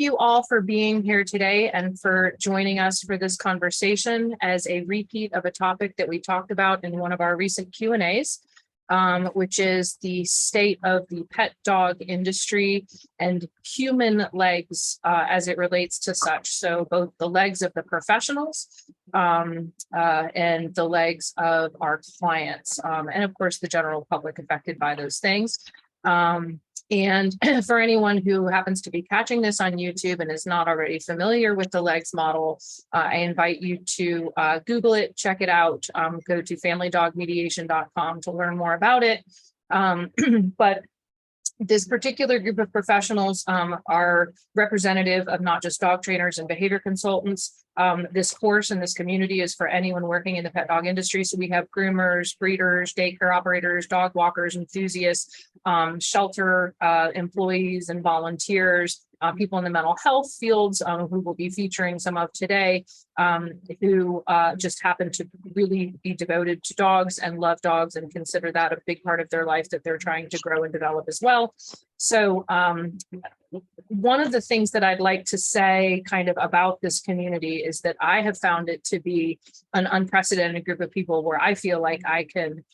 you all for being here today and for joining us for this conversation as a repeat of a topic that we talked about in one of our recent Q&As, which is the state of the pet dog industry and human legs as it relates to such. So both the legs of the professionals and the legs of our clients, and of course the general public affected by those things. And for anyone who happens to be catching this on YouTube and is not already familiar with the L.E.G.S model, I invite you to Google it, check it out, go to familydogmediation.com to learn more about it. But this particular group of professionals are representative of not just dog trainers and behavior consultants. This course and this community is for anyone working in the pet dog industry. So we have groomers, breeders, daycare operators, dog walkers, enthusiasts, shelter employees and volunteers, people in the mental health fields who we'll be featuring some of today, who just happen to really be devoted to dogs and love dogs and consider that a big part of their life that they're trying to grow and develop as well. So one of the things that I'd like to say kind of about this community is that I have found it to be an unprecedented group of people where I feel like I can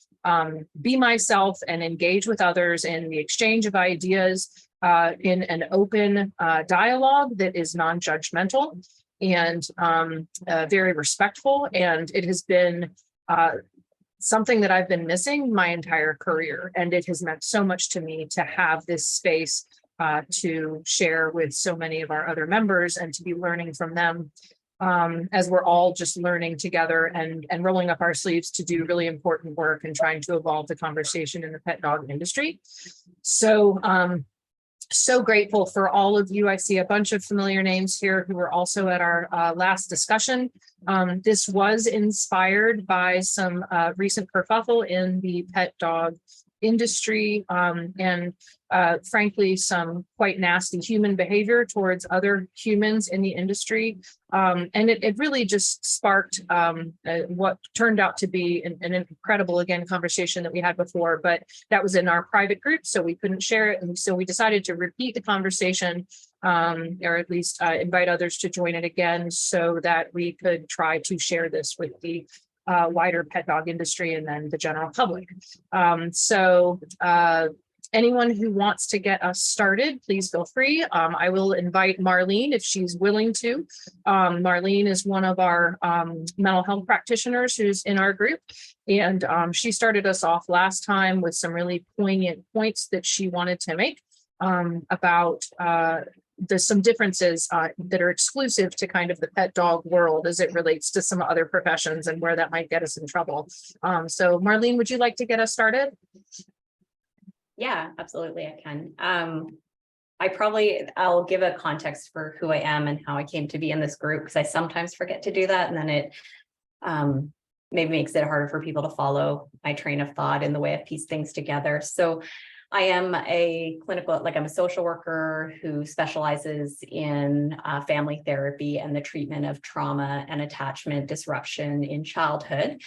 be myself and engage with others in the exchange of ideas in an open dialogue that is non-judgmental and very respectful. And it has been something that I've been missing my entire career. And it has meant so much to me to have this space to share with so many of our other members and to be learning from them as we're all just learning together and rolling up our sleeves to do really important work and trying to evolve the conversation in the pet dog industry. So so grateful for all of you. I see a bunch of familiar names here who were also at our last discussion. This was inspired by some recent kerfuffle in the pet dog industry and frankly, some quite nasty human behavior towards other humans in the industry. And it really just sparked what turned out to be an incredible, again, conversation that we had before, but that was in our private group, so we couldn't share it. And so we decided to repeat the conversation, or at least invite others to join it again so that we could try to share this with the wider pet dog industry and then the general public. Anyone who wants to get us started, please feel free. I will invite Marlene if she's willing to. Marlene is one of our mental health practitioners who's in our group. And she started us off last time with some really poignant points that she wanted to make about there's some differences that are exclusive to kind of the pet dog world as it relates to some other professions and where that might get us in trouble. So Marlene, would you like to get us started? Yeah, absolutely, I can. I'll give a context for who I am and how I came to be in this group, because I sometimes forget to do that. And then it maybe makes it harder for people to follow my train of thought in the way I've pieced things together. So I am I'm a social worker who specializes in family therapy and the treatment of trauma and attachment disruption in childhood.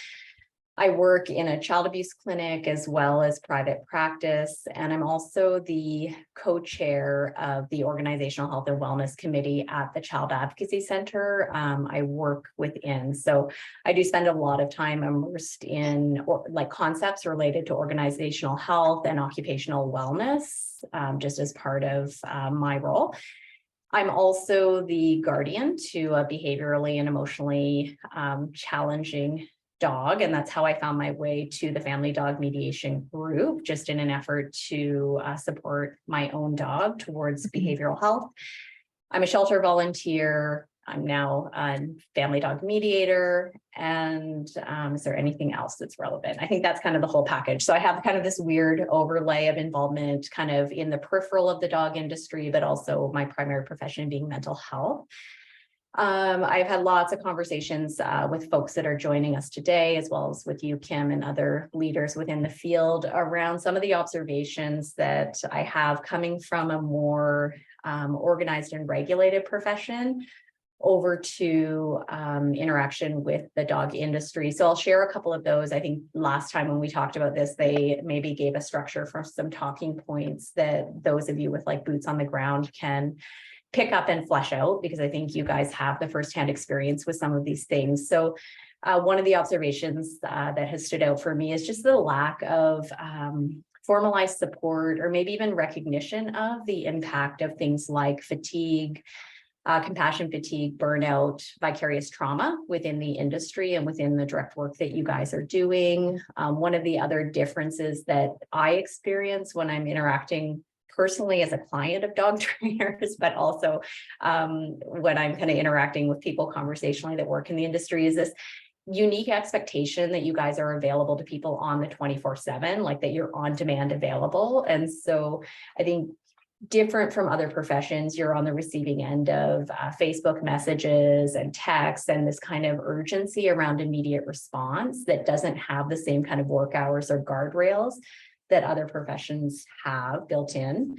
I work in a child abuse clinic as well as private practice, and I'm also the co-chair of the Organizational Health and Wellness Committee at the Child Advocacy Center I work within. So I do spend a lot of time immersed in concepts related to organizational health and occupational wellness, just as part of my role. I'm also the guardian to a behaviorally and emotionally challenging dog, and that's how I found my way to the Family Dog Mediation group, just in an effort to support my own dog towards behavioral health. I'm a shelter volunteer. I'm now a family dog mediator. And is there anything else that's relevant? I think that's kind of the whole package. So I have kind of this weird overlay of involvement kind of in the peripheral of the dog industry, but also my primary profession being mental health. I've had lots of conversations with folks that are joining us today, as well as with you, Kim, and other leaders within the field around some of the observations that I have coming from a more organized and regulated profession over to interaction with the dog industry. So I'll share a couple of those. I think last time when we talked about this, they maybe gave a structure for some talking points that those of you with boots on the ground can pick up and flesh out, because I think you guys have the firsthand experience with some of these things. So one of the observations that has stood out for me is just the lack of formalized support, or maybe even recognition of the impact of things like fatigue, compassion fatigue, burnout, vicarious trauma within the industry and within the direct work that you guys are doing. One of the other differences that I experience when I'm interacting personally as a client of dog trainers, but also when I'm kind of interacting with people conversationally that work in the industry, is this unique expectation that you guys are available to people on the 24/7, like that you're on demand available. And so I think, different from other professions, you're on the receiving end of Facebook messages and texts, and this kind of urgency around immediate response that doesn't have the same kind of work hours or guardrails that other professions have built in.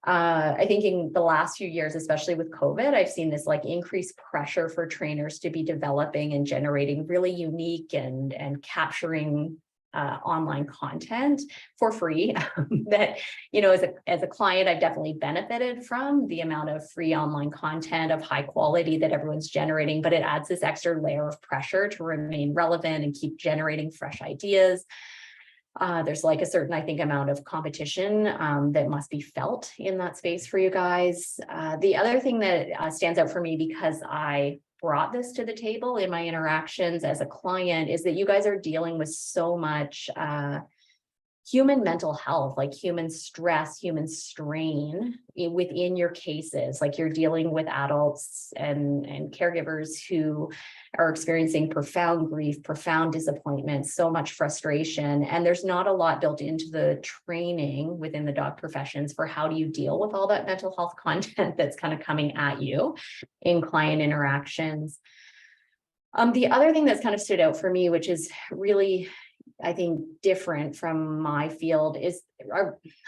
I think in the last few years, especially with COVID, I've seen this like increased pressure for trainers to be developing and generating really unique and capturing online content for free that, you know, as a client, I've definitely benefited from the amount of free online content of high quality that everyone's generating, but it adds this extra layer of pressure to remain relevant and keep generating fresh ideas. There's like a certain, I think, amount of competition that must be felt in that space for you guys. The other thing that stands out for me, because I brought this to the table in my interactions as a client, is that you guys are dealing with so much human mental health, like human stress, human strain within your cases. Like you're dealing with adults and caregivers who are experiencing profound grief, profound disappointment, so much frustration. And there's not a lot built into the training within the dog professions for how do you deal with all that mental health content that's kind of coming at you in client interactions. The other thing that's kind of stood out for me, which is really, I think, different from my field, is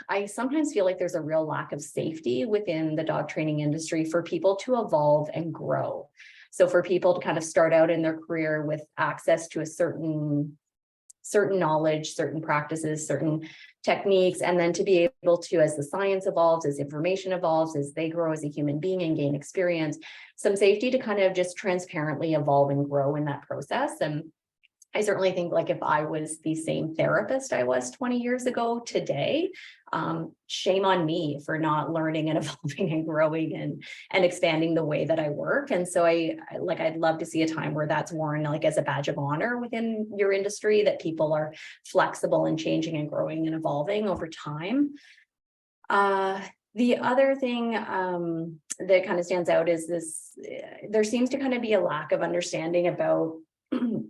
I sometimes feel like there's a real lack of safety within the dog training industry for people to evolve and grow. So for people to kind of start out in their career with access to a certain knowledge, certain practices, certain techniques, and then to be able to, as the science evolves, as information evolves, as they grow as a human being and gain experience, some safety to kind of just transparently evolve and grow in that process. And I certainly think, like, if I was the same therapist I was 20 years ago today, shame on me for not learning and evolving and growing and expanding the way that I work. And so I'd love to see a time where that's worn like as a badge of honor within your industry, that people are flexible and changing and growing and evolving over time. The other thing that kind of stands out is this, there seems to kind of be a lack of understanding about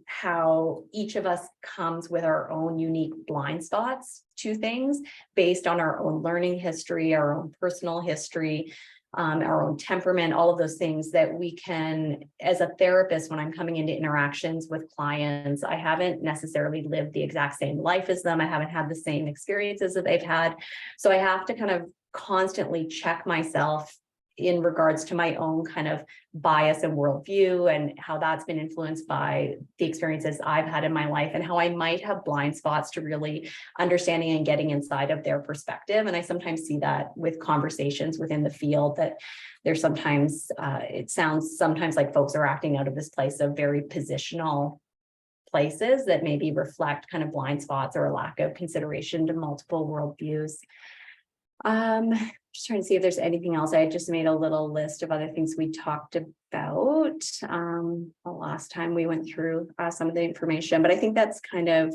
how each of us comes with our own unique blind spots to things based on our own learning history, our own personal history, our own temperament, all of those things that we can, as a therapist, when I'm coming into interactions with clients, I haven't necessarily lived the exact same life as them. I haven't had the same experiences that they've had. So I have to kind of constantly check myself in regards to my own kind of bias and worldview, and how that's been influenced by the experiences I've had in my life, and how I might have blind spots to really understanding and getting inside of their perspective. And I sometimes see that with conversations within the field, that there's sometimes, it sounds sometimes like folks are acting out of this place of very positional places that maybe reflect kind of blind spots or a lack of consideration to multiple worldviews. Just trying to see if there's anything else. I just made a little list of other things we talked about the last time we went through some of the information, but I think that's kind of,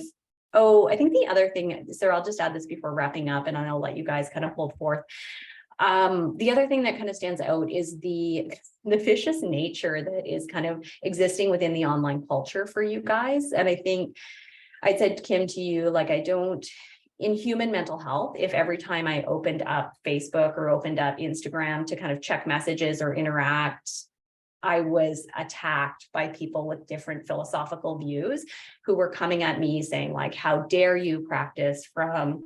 I think the other thing, Sarah, I'll just add this before wrapping up, and I'll let you guys kind of hold forth. The other thing that kind of stands out is the vicious nature that is kind of existing within the online culture for you guys. And I think I said, Kim, to you, like, in human mental health, if every time I opened up Facebook or opened up Instagram to kind of check messages or interact, I was attacked by people with different philosophical views who were coming at me saying, like, how dare you practice from,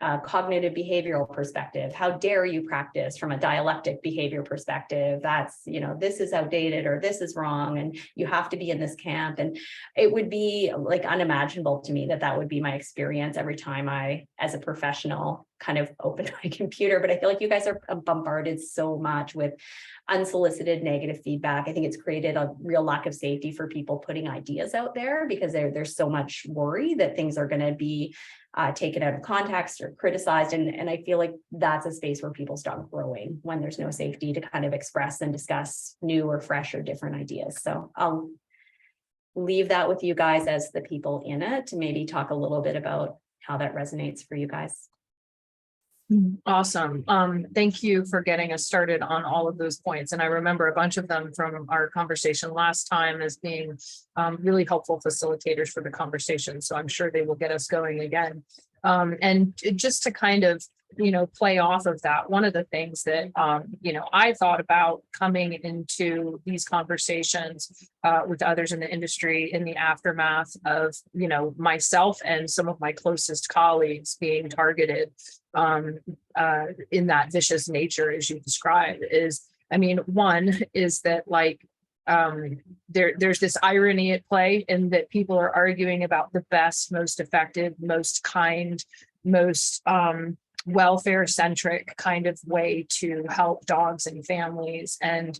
a cognitive behavioral perspective? How dare you practice from a dialectic behavior perspective? That's, this is outdated, or this is wrong, and you have to be in this camp. And it would be like unimaginable to me that would be my experience every time I, as a professional, kind of opened my computer, but I feel like you guys are bombarded so much with unsolicited negative feedback. I think it's created a real lack of safety for people putting ideas out there because there's so much worry that things are going to be taken out of context or criticized. And I feel like that's a space where people stop growing when there's no safety to kind of express and discuss new or fresh or different ideas. So I'll leave that with you guys as the people in it to maybe talk a little bit about how that resonates for you guys. Awesome. Thank you for getting us started on all of those points. And I remember a bunch of them from our conversation last time as being really helpful facilitators for the conversation. So I'm sure they will get us going again. And just to kind of, play off of that, one of the things that, I thought about coming into these conversations with others in the industry in the aftermath of, myself and some of my closest colleagues being targeted in that vicious nature, as you described, is, one is that there's this irony at play in that people are arguing about the best, most effective, most kind, most welfare-centric kind of way to help dogs and families. And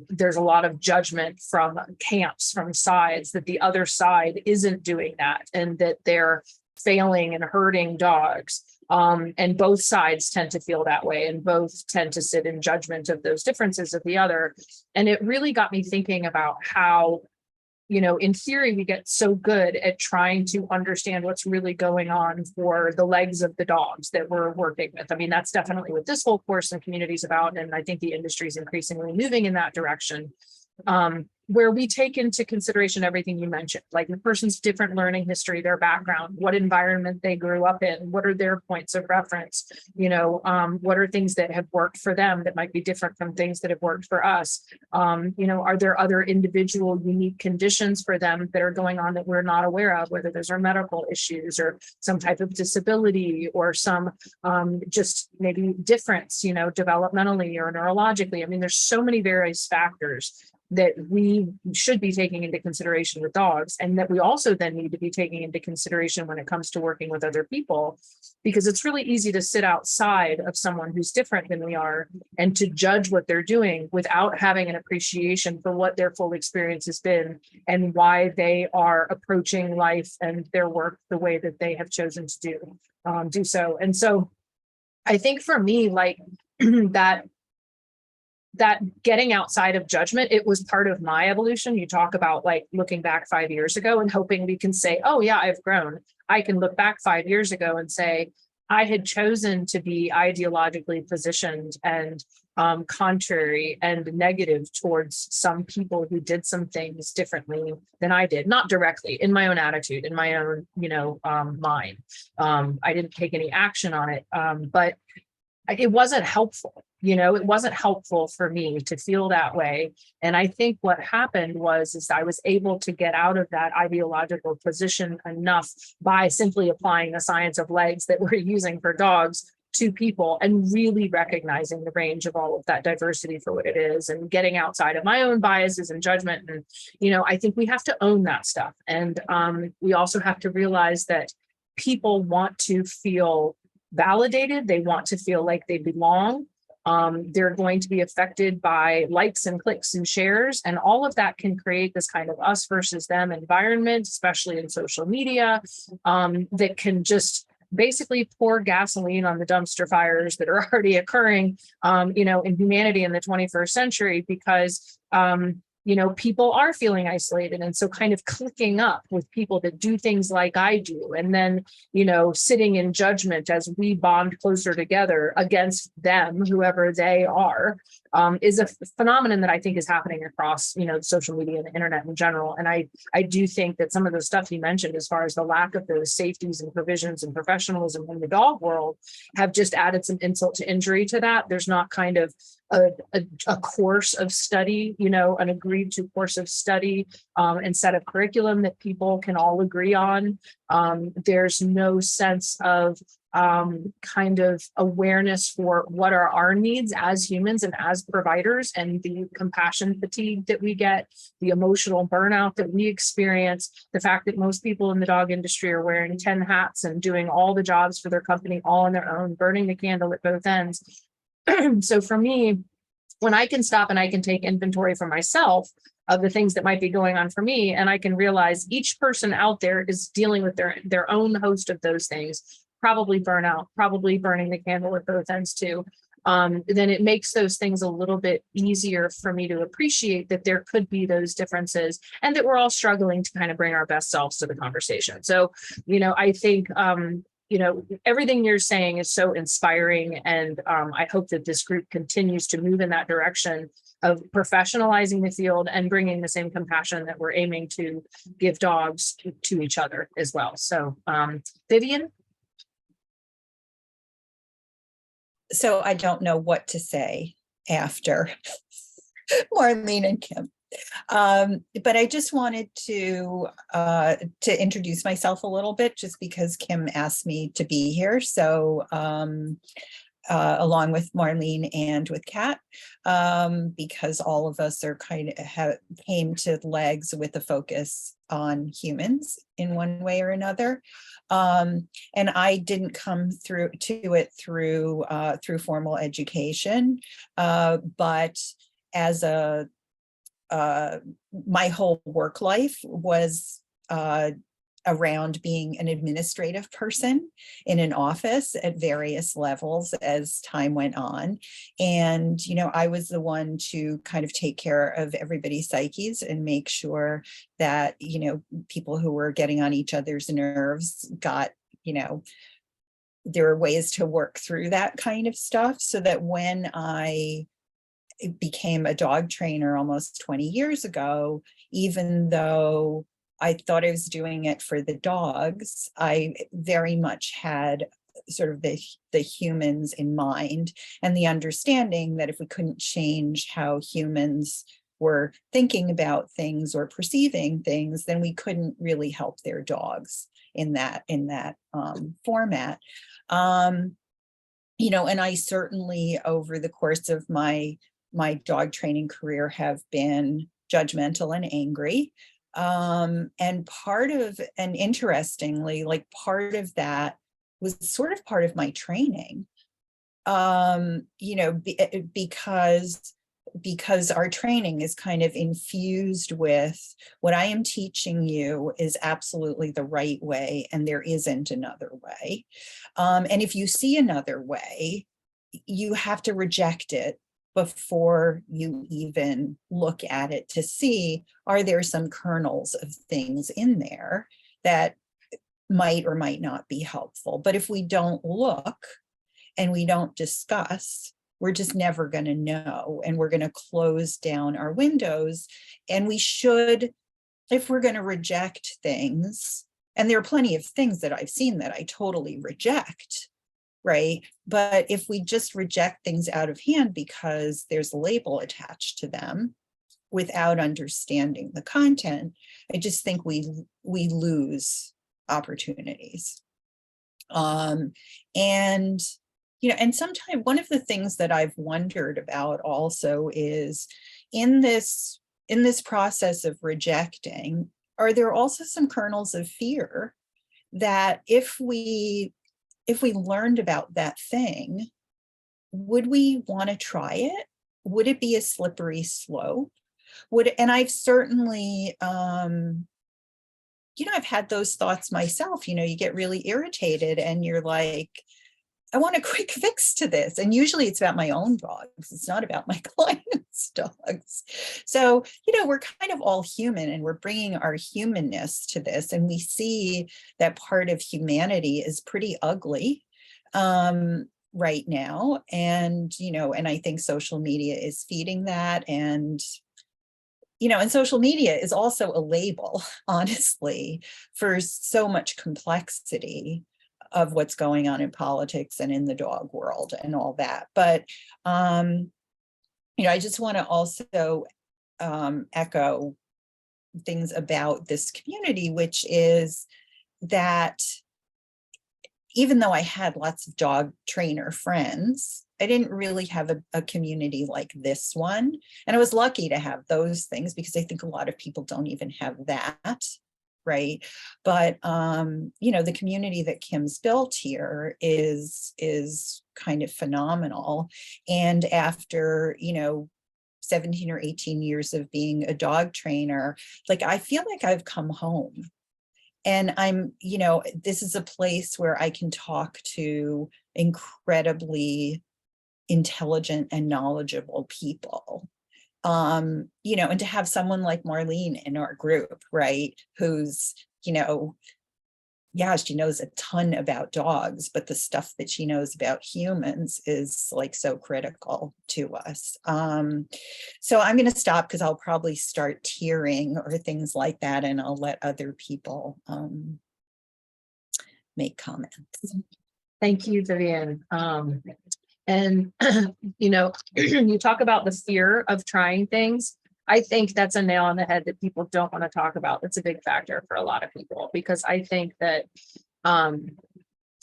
there's a lot of judgment from camps, from sides, that the other side isn't doing that and that they're failing and hurting dogs. And both sides tend to feel that way, and both tend to sit in judgment of those differences of the other. And it really got me thinking about how, in theory, we get so good at trying to understand what's really going on for the legs of the dogs that we're working with. That's definitely what this whole course and community is about. And I think the industry is increasingly moving in that direction. Where we take into consideration everything you mentioned, like the person's different learning history, their background, what environment they grew up in, what are their points of reference, what are things that have worked for them that might be different from things that have worked for us. Are there other individual unique conditions for them that are going on that we're not aware of, whether those are medical issues or some type of disability or some just maybe difference, developmentally or neurologically. There's so many various factors that we should be taking into consideration with dogs, and that we also then need to be taking into consideration when it comes to working with other people, because it's really easy to sit outside of someone who's different than we are and to judge what they're doing without having an appreciation for what their full experience has been and why they are approaching life and their work the way that they have chosen to do so. And so I think for me, that getting outside of judgment, it was part of my evolution. You talk about looking back 5 years ago and hoping we can say, oh yeah, I've grown. I can look back 5 years ago and say, I had chosen to be ideologically positioned and contrary and negative towards some people who did some things differently than I did, not directly, in my own attitude, in my own, mind. I didn't take any action on it, but it wasn't helpful. It wasn't helpful for me to feel that way. And I think what happened is I was able to get out of that ideological position enough by simply applying the science of L.E.G.S that we're using for dogs to people and really recognizing the range of all of that diversity for what it is and getting outside of my own biases and judgment. And, I think we have to own that stuff. And we also have to realize that people want to feel validated. They want to feel like they belong. They're going to be affected by likes and clicks and shares, and all of that can create this kind of us versus them environment, especially in social media, that can just basically pour gasoline on the dumpster fires that are already occurring, in humanity in the 21st century, because people are feeling isolated. And so kind of clicking up with people that do things like I do, and then, sitting in judgment as we bond closer together against them, whoever they are, is a phenomenon that I think is happening across, social media and the internet in general. And I do think that some of the stuff you mentioned, as far as the lack of those safeties and provisions and professionalism in the dog world, have just added some insult to injury to that. There's not kind of a course of study, an agreed to course of study and set of curriculum that people can all agree on. There's no sense of kind of awareness for what are our needs as humans and as providers, and the compassion fatigue that we get, the emotional burnout that we experience, the fact that most people in the dog industry are wearing 10 hats and doing all the jobs for their company all on their own, burning the candle at both ends. So for me, when I can stop and I can take inventory for myself of the things that might be going on for me, and I can realize each person out there is dealing with their own host of those things, probably burnout, probably burning the candle at both ends too, then it makes those things a little bit easier for me to appreciate that there could be those differences and that we're all struggling to kind of bring our best selves to the conversation. So, I think, everything you're saying is so inspiring. And I hope that this group continues to move in that direction of professionalizing the field and bringing the same compassion that we're aiming to give dogs to each other as well. So, Vivian? So I don't know what to say after Marlene and Kim. But I just wanted to introduce myself a little bit, just because Kim asked me to be here. So along with Marlene and with Kat, because all of us are came to L.E.G.S with a focus on humans in one way or another. And I didn't come through through formal education, but as my whole work life was around being an administrative person in an office at various levels as time went on. And, I was the one to kind of take care of everybody's psyches and make sure that, people who were getting on each other's nerves got, there were ways to work through that kind of stuff, so that when I became a dog trainer almost 20 years ago, even though I thought I was doing it for the dogs, I very much had sort of the humans in mind, and the understanding that if we couldn't change how humans were thinking about things or perceiving things, then we couldn't really help their dogs in that format. And I certainly, over the course of my dog training career, have been judgmental and angry. And interestingly, part of that was sort of part of my training, because our training is kind of infused with what I am teaching you is absolutely the right way, and there isn't another way. And if you see another way, you have to reject it before you even look at it to see, are there some kernels of things in there that might or might not be helpful? But if we don't look and we don't discuss, we're just never going to know, and we're going to close down our windows. And we should, if we're going to reject things, and there are plenty of things that I've seen that I totally reject, right? But if we just reject things out of hand because there's a label attached to them without understanding the content, I just think we lose opportunities. And sometimes one of the things that I've wondered about also is, in this process of rejecting, are there also some kernels of fear that if we learned about that thing, would we want to try it? Would it be a slippery slope? And I've certainly, I've had those thoughts myself. You get really irritated and you're like, I want a quick fix to this. And usually it's about my own dogs. It's not about my clients' dogs. So, we're kind of all human, and we're bringing our humanness to this. And we see that part of humanity is pretty ugly right now. And, and I think social media is feeding that. And, and social media is also a label, honestly, for so much complexity of what's going on in politics and in the dog world and all that. But, I just want to also echo things about this community, which is that even though I had lots of dog trainer friends, I didn't really have a community like this one. And I was lucky to have those things because I think a lot of people don't even have that. Right. But, the community that Kim's built here is kind of phenomenal. And after, 17 or 18 years of being a dog trainer, like, I feel like I've come home. And this is a place where I can talk to incredibly intelligent and knowledgeable people. And to have someone like Marlene in our group, right, who's, she knows a ton about dogs, but the stuff that she knows about humans is like so critical to us. So I'm going to stop because I'll probably start tearing or things like that, and I'll let other people make comments. Thank you, Vivian. And, you talk about the fear of trying things. I think that's a nail on the head that people don't want to talk about. That's a big factor for a lot of people, because I think that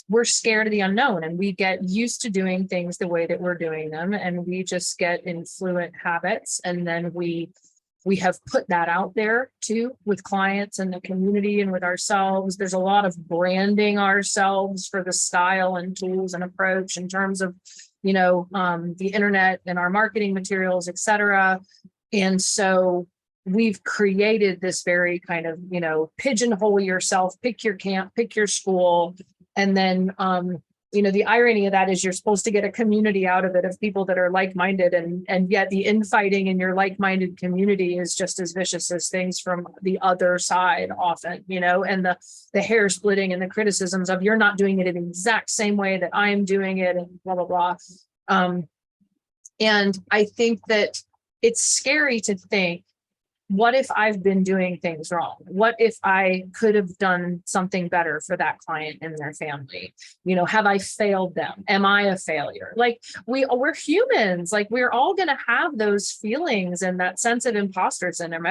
we're scared of the unknown, and we get used to doing things the way that we're doing them, and we just get in fluent habits. And then we have put that out there too with clients and the community and with ourselves. There's a lot of branding ourselves for the style and tools and approach in terms of, the internet and our marketing materials, et cetera. And so we've created this very kind of, pigeonhole yourself, pick your camp, pick your school. And then, the irony of that is you're supposed to get a community out of it of people that are like-minded, and yet the infighting in your like-minded community is just as vicious as things from the other side often, and the hair splitting and the criticisms of you're not doing it in the exact same way that I am doing it, and blah, blah, blah. And I think that it's scary to think, what if I've been doing things wrong? What if I could have done something better for that client and their family? Have I failed them? Am I a failure? Like, we're humans. Like, we're all going to have those feelings and that sense of imposter syndrome.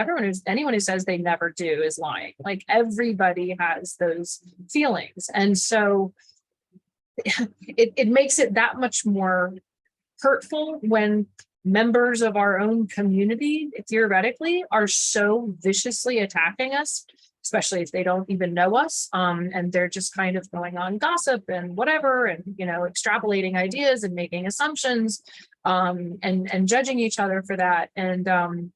Anyone who says they never do is lying. Like, everybody has those feelings. And so it makes it that much more hurtful when members of our own community, theoretically, are so viciously attacking us, especially if they don't even know us. And they're just kind of going on gossip and whatever, and, extrapolating ideas and making assumptions, and judging each other for that. And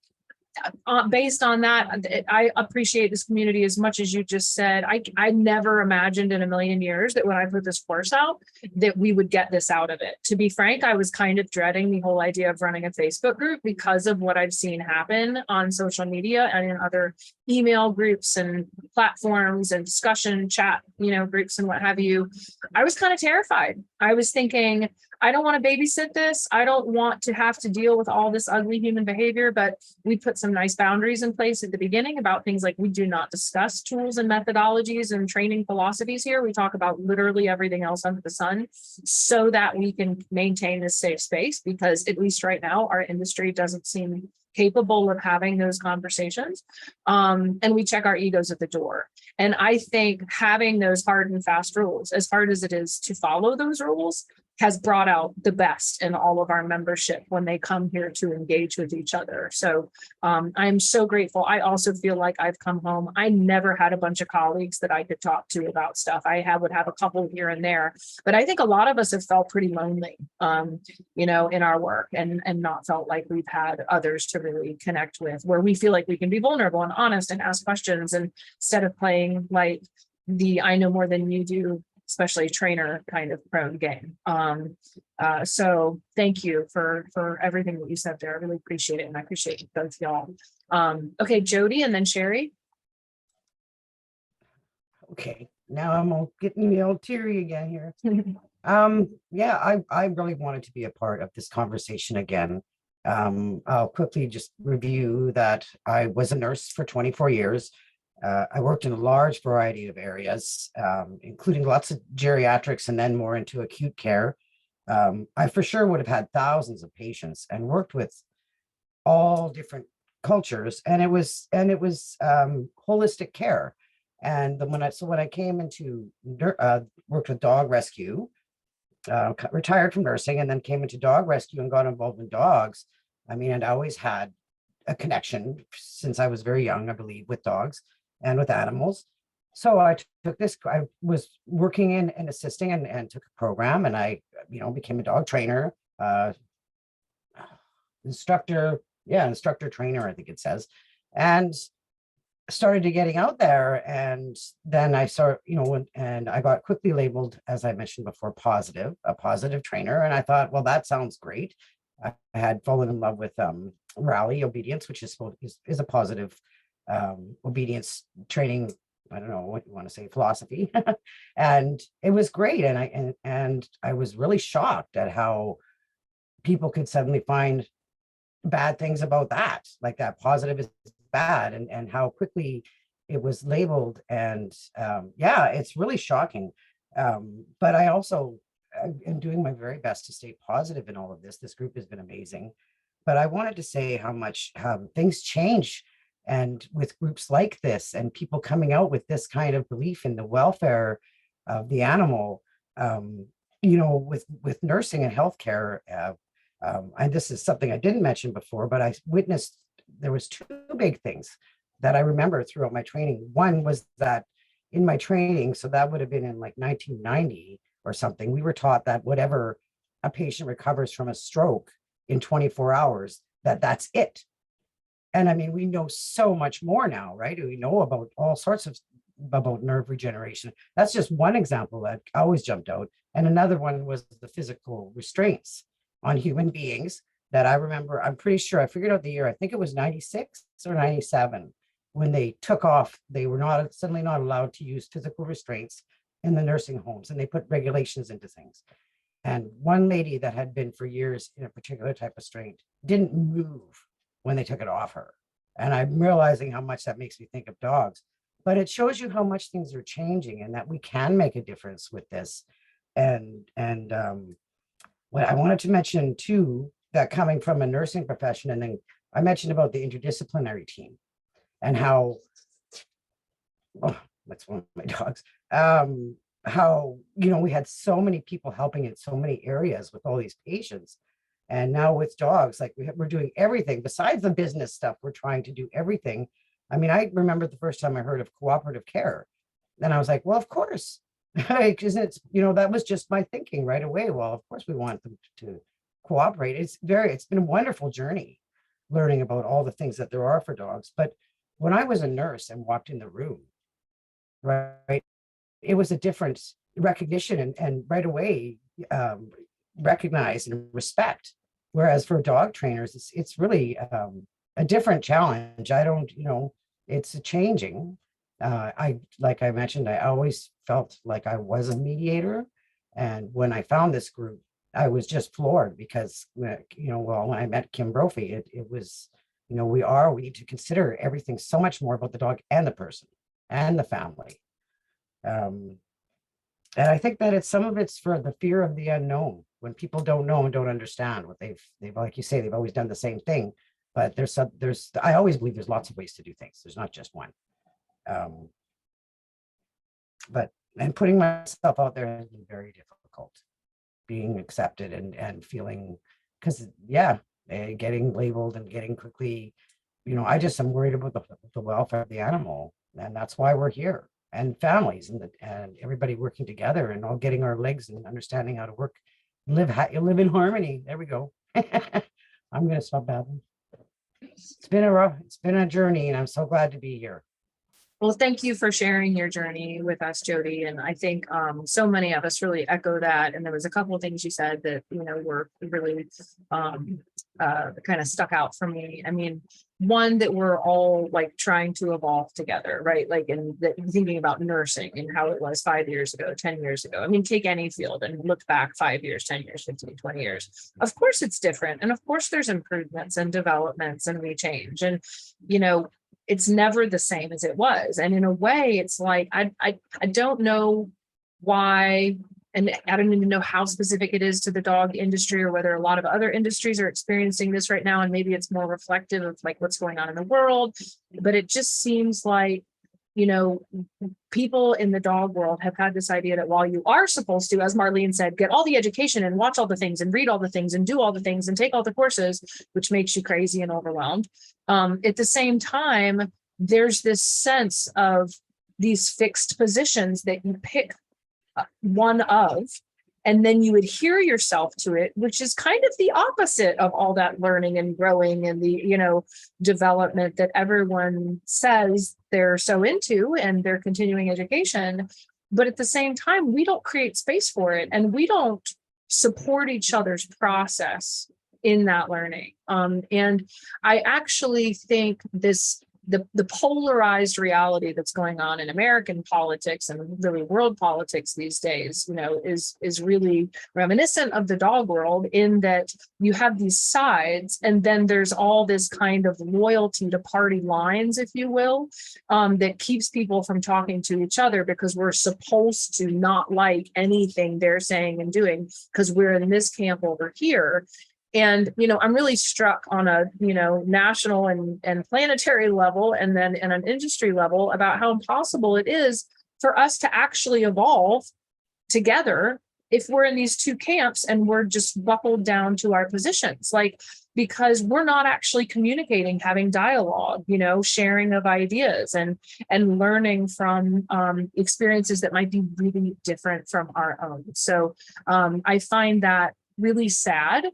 based on that, I appreciate this community as much as you just said. I never imagined in a million years that when I put this course out, that we would get this out of it. To be frank, I was kind of dreading the whole idea of running a Facebook group because of what I've seen happen on social media and in other email groups and platforms and discussion chat, groups and what have you. I was kind of terrified. I was thinking, I don't want to babysit this. I don't want to have to deal with all this ugly human behavior, but we put some nice boundaries in place at the beginning about things like we do not discuss tools and methodologies and training philosophies here. We talk about literally everything else under the sun so that we can maintain this safe space, because at least right now, our industry doesn't seem capable of having those conversations. And we check our egos at the door. And I think having those hard and fast rules, as hard as it is to follow those rules, has brought out the best in all of our membership when they come here to engage with each other. So I'm so grateful. I also feel like I've come home. I never had a bunch of colleagues that I could talk to about stuff. Would have a couple here and there, but I think a lot of us have felt pretty lonely, in our work, and not felt like we've had others to really connect with, where we feel like we can be vulnerable and honest and ask questions, and instead of playing like the I know more than you do, especially trainer kind of prone game. So thank you for everything that you said there. I really appreciate it. And I appreciate both y'all. Okay, Jody and then Sherry. Okay, now I'm all getting me all teary again here. Yeah, I really wanted to be a part of this conversation again. I'll quickly just review that I was a nurse for 24 years. I worked in a large variety of areas, including lots of geriatrics and then more into acute care. I for sure would have had thousands of patients and worked with all different cultures, and it was holistic care. And then when I came into worked with dog rescue, retired from nursing, and then came into dog rescue and got involved in dogs. I mean, I'd always had a connection since I was very young, I believe, with dogs and with animals. So I took this, I was working in and assisting and took a program, and I, became a dog trainer, instructor, instructor trainer, I think it says, and started to getting out there. And then I saw, and I got quickly labeled, as I mentioned before, a positive trainer. And I thought, well, that sounds great. I had fallen in love with rally obedience, which is a positive obedience training. I don't know what you want to say, philosophy. And it was great. And I was really shocked at how people could suddenly find bad things about that, like that positive is bad, and how quickly it was labeled. And it's really shocking. But I also am doing my very best to stay positive in all of this. This group has been amazing. But I wanted to say how much things change, and with groups like this and people coming out with this kind of belief in the welfare of the animal, with nursing and healthcare. And this is something I didn't mention before, but I witnessed, there was two big things that I remember throughout my training. One was that in my training, so that would have been in like 1990 or something, we were taught that whatever a patient recovers from a stroke in 24 hours, that's it. And I mean, we know so much more now, right? We know about all sorts of about nerve regeneration. That's just one example that always jumped out. And another one was the physical restraints on human beings that I remember. I'm pretty sure I figured out the year, I think it was 96 or 97, when they took off. They were suddenly not allowed to use physical restraints in the nursing homes, and they put regulations into things. And one lady that had been for years in a particular type of restraint didn't move when they took it off her. And I'm realizing how much that makes me think of dogs. But it shows you how much things are changing, and that we can make a difference with this. And what I wanted to mention too, that coming from a nursing profession, and then I mentioned about the interdisciplinary team and how, that's one of my dogs, how, we had so many people helping in so many areas with all these patients. And now with dogs, like we're doing everything besides the business stuff. We're trying to do everything. I mean, I remember the first time I heard of cooperative care. Then I was like, well, of course, because it's, that was just my thinking right away. Well, of course we want them to cooperate. It's been a wonderful journey learning about all the things that there are for dogs. But when I was a nurse and walked in the room, right, it was a different recognition, and right away recognize and respect. Whereas for dog trainers, it's really a different challenge. I don't, it's changing. Like I mentioned, I always felt like I was a mediator. And when I found this group, I was just floored because, when I met Kim Brophy, it was, we need to consider everything so much more about the dog and the person and the family. And I think that some of it's for the fear of the unknown, when people don't know and don't understand what they've, like you say, they've always done the same thing. But I always believe there's lots of ways to do things. There's not just one. And putting myself out there has been very difficult, being accepted and feeling, because getting labeled and getting quickly, I just am worried about the welfare of the animal, and that's why we're here, and families and everybody working together and all getting our legs and understanding how to live in harmony. There we go. I'm gonna stop babbling. It's been a journey, and I'm so glad to be here. Well, thank you for sharing your journey with us, Jody. And I think so many of us really echo that. And there was a couple of things you said that, were really kind of stuck out for me. I mean, one, that we're all like trying to evolve together, right? Like, and thinking about nursing and how it was 5 years ago, 10 years ago. I mean, take any field and look back 5 years, 10 years, 15, 20 years. Of course, it's different. And of course, there's improvements and developments, and we change. And, it's never the same as it was. And in a way, it's like, I don't know why, and I don't even know how specific it is to the dog industry, or whether a lot of other industries are experiencing this right now. And maybe it's more reflective of like what's going on in the world. But it just seems like you know, people in the dog world have had this idea that while you are supposed to, as Marlene said, get all the education and watch all the things and read all the things and do all the things and take all the courses, which makes you crazy and overwhelmed. At the same time, there's this sense of these fixed positions that you pick one of, and then you adhere yourself to it, which is kind of the opposite of all that learning and growing and the, you know, development that everyone says they're so into and their continuing education. But at the same time, we don't create space for it, and we don't support each other's process in that learning. And I actually think the polarized reality that's going on in American politics and really world politics these days, you know, is really reminiscent of the dog world, in that you have these sides, and then there's all this kind of loyalty to party lines, if you will, that keeps people from talking to each other, because we're supposed to not like anything they're saying and doing because we're in this camp over here. And, you know, I'm really struck on a, you know, national and planetary level, and then in an industry level, about how impossible it is for us to actually evolve together if we're in these two camps and we're just buckled down to our positions, like, because we're not actually communicating, having dialogue, you know, sharing of ideas and learning from experiences that might be really different from our own. So I find that really sad.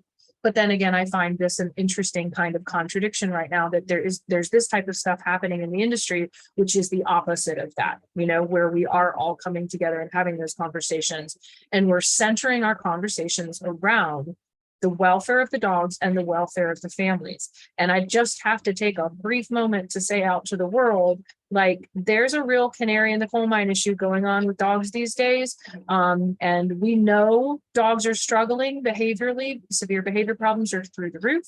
But then again, I find this an interesting kind of contradiction right now, that there's this type of stuff happening in the industry, which is the opposite of that, you know, where we are all coming together and having those conversations, and we're centering our conversations around the welfare of the dogs and the welfare of the families. And I just have to take a brief moment to say out to the world, like, there's a real canary in the coal mine issue going on with dogs these days. And we know dogs are struggling behaviorally. Severe behavior problems are through the roof.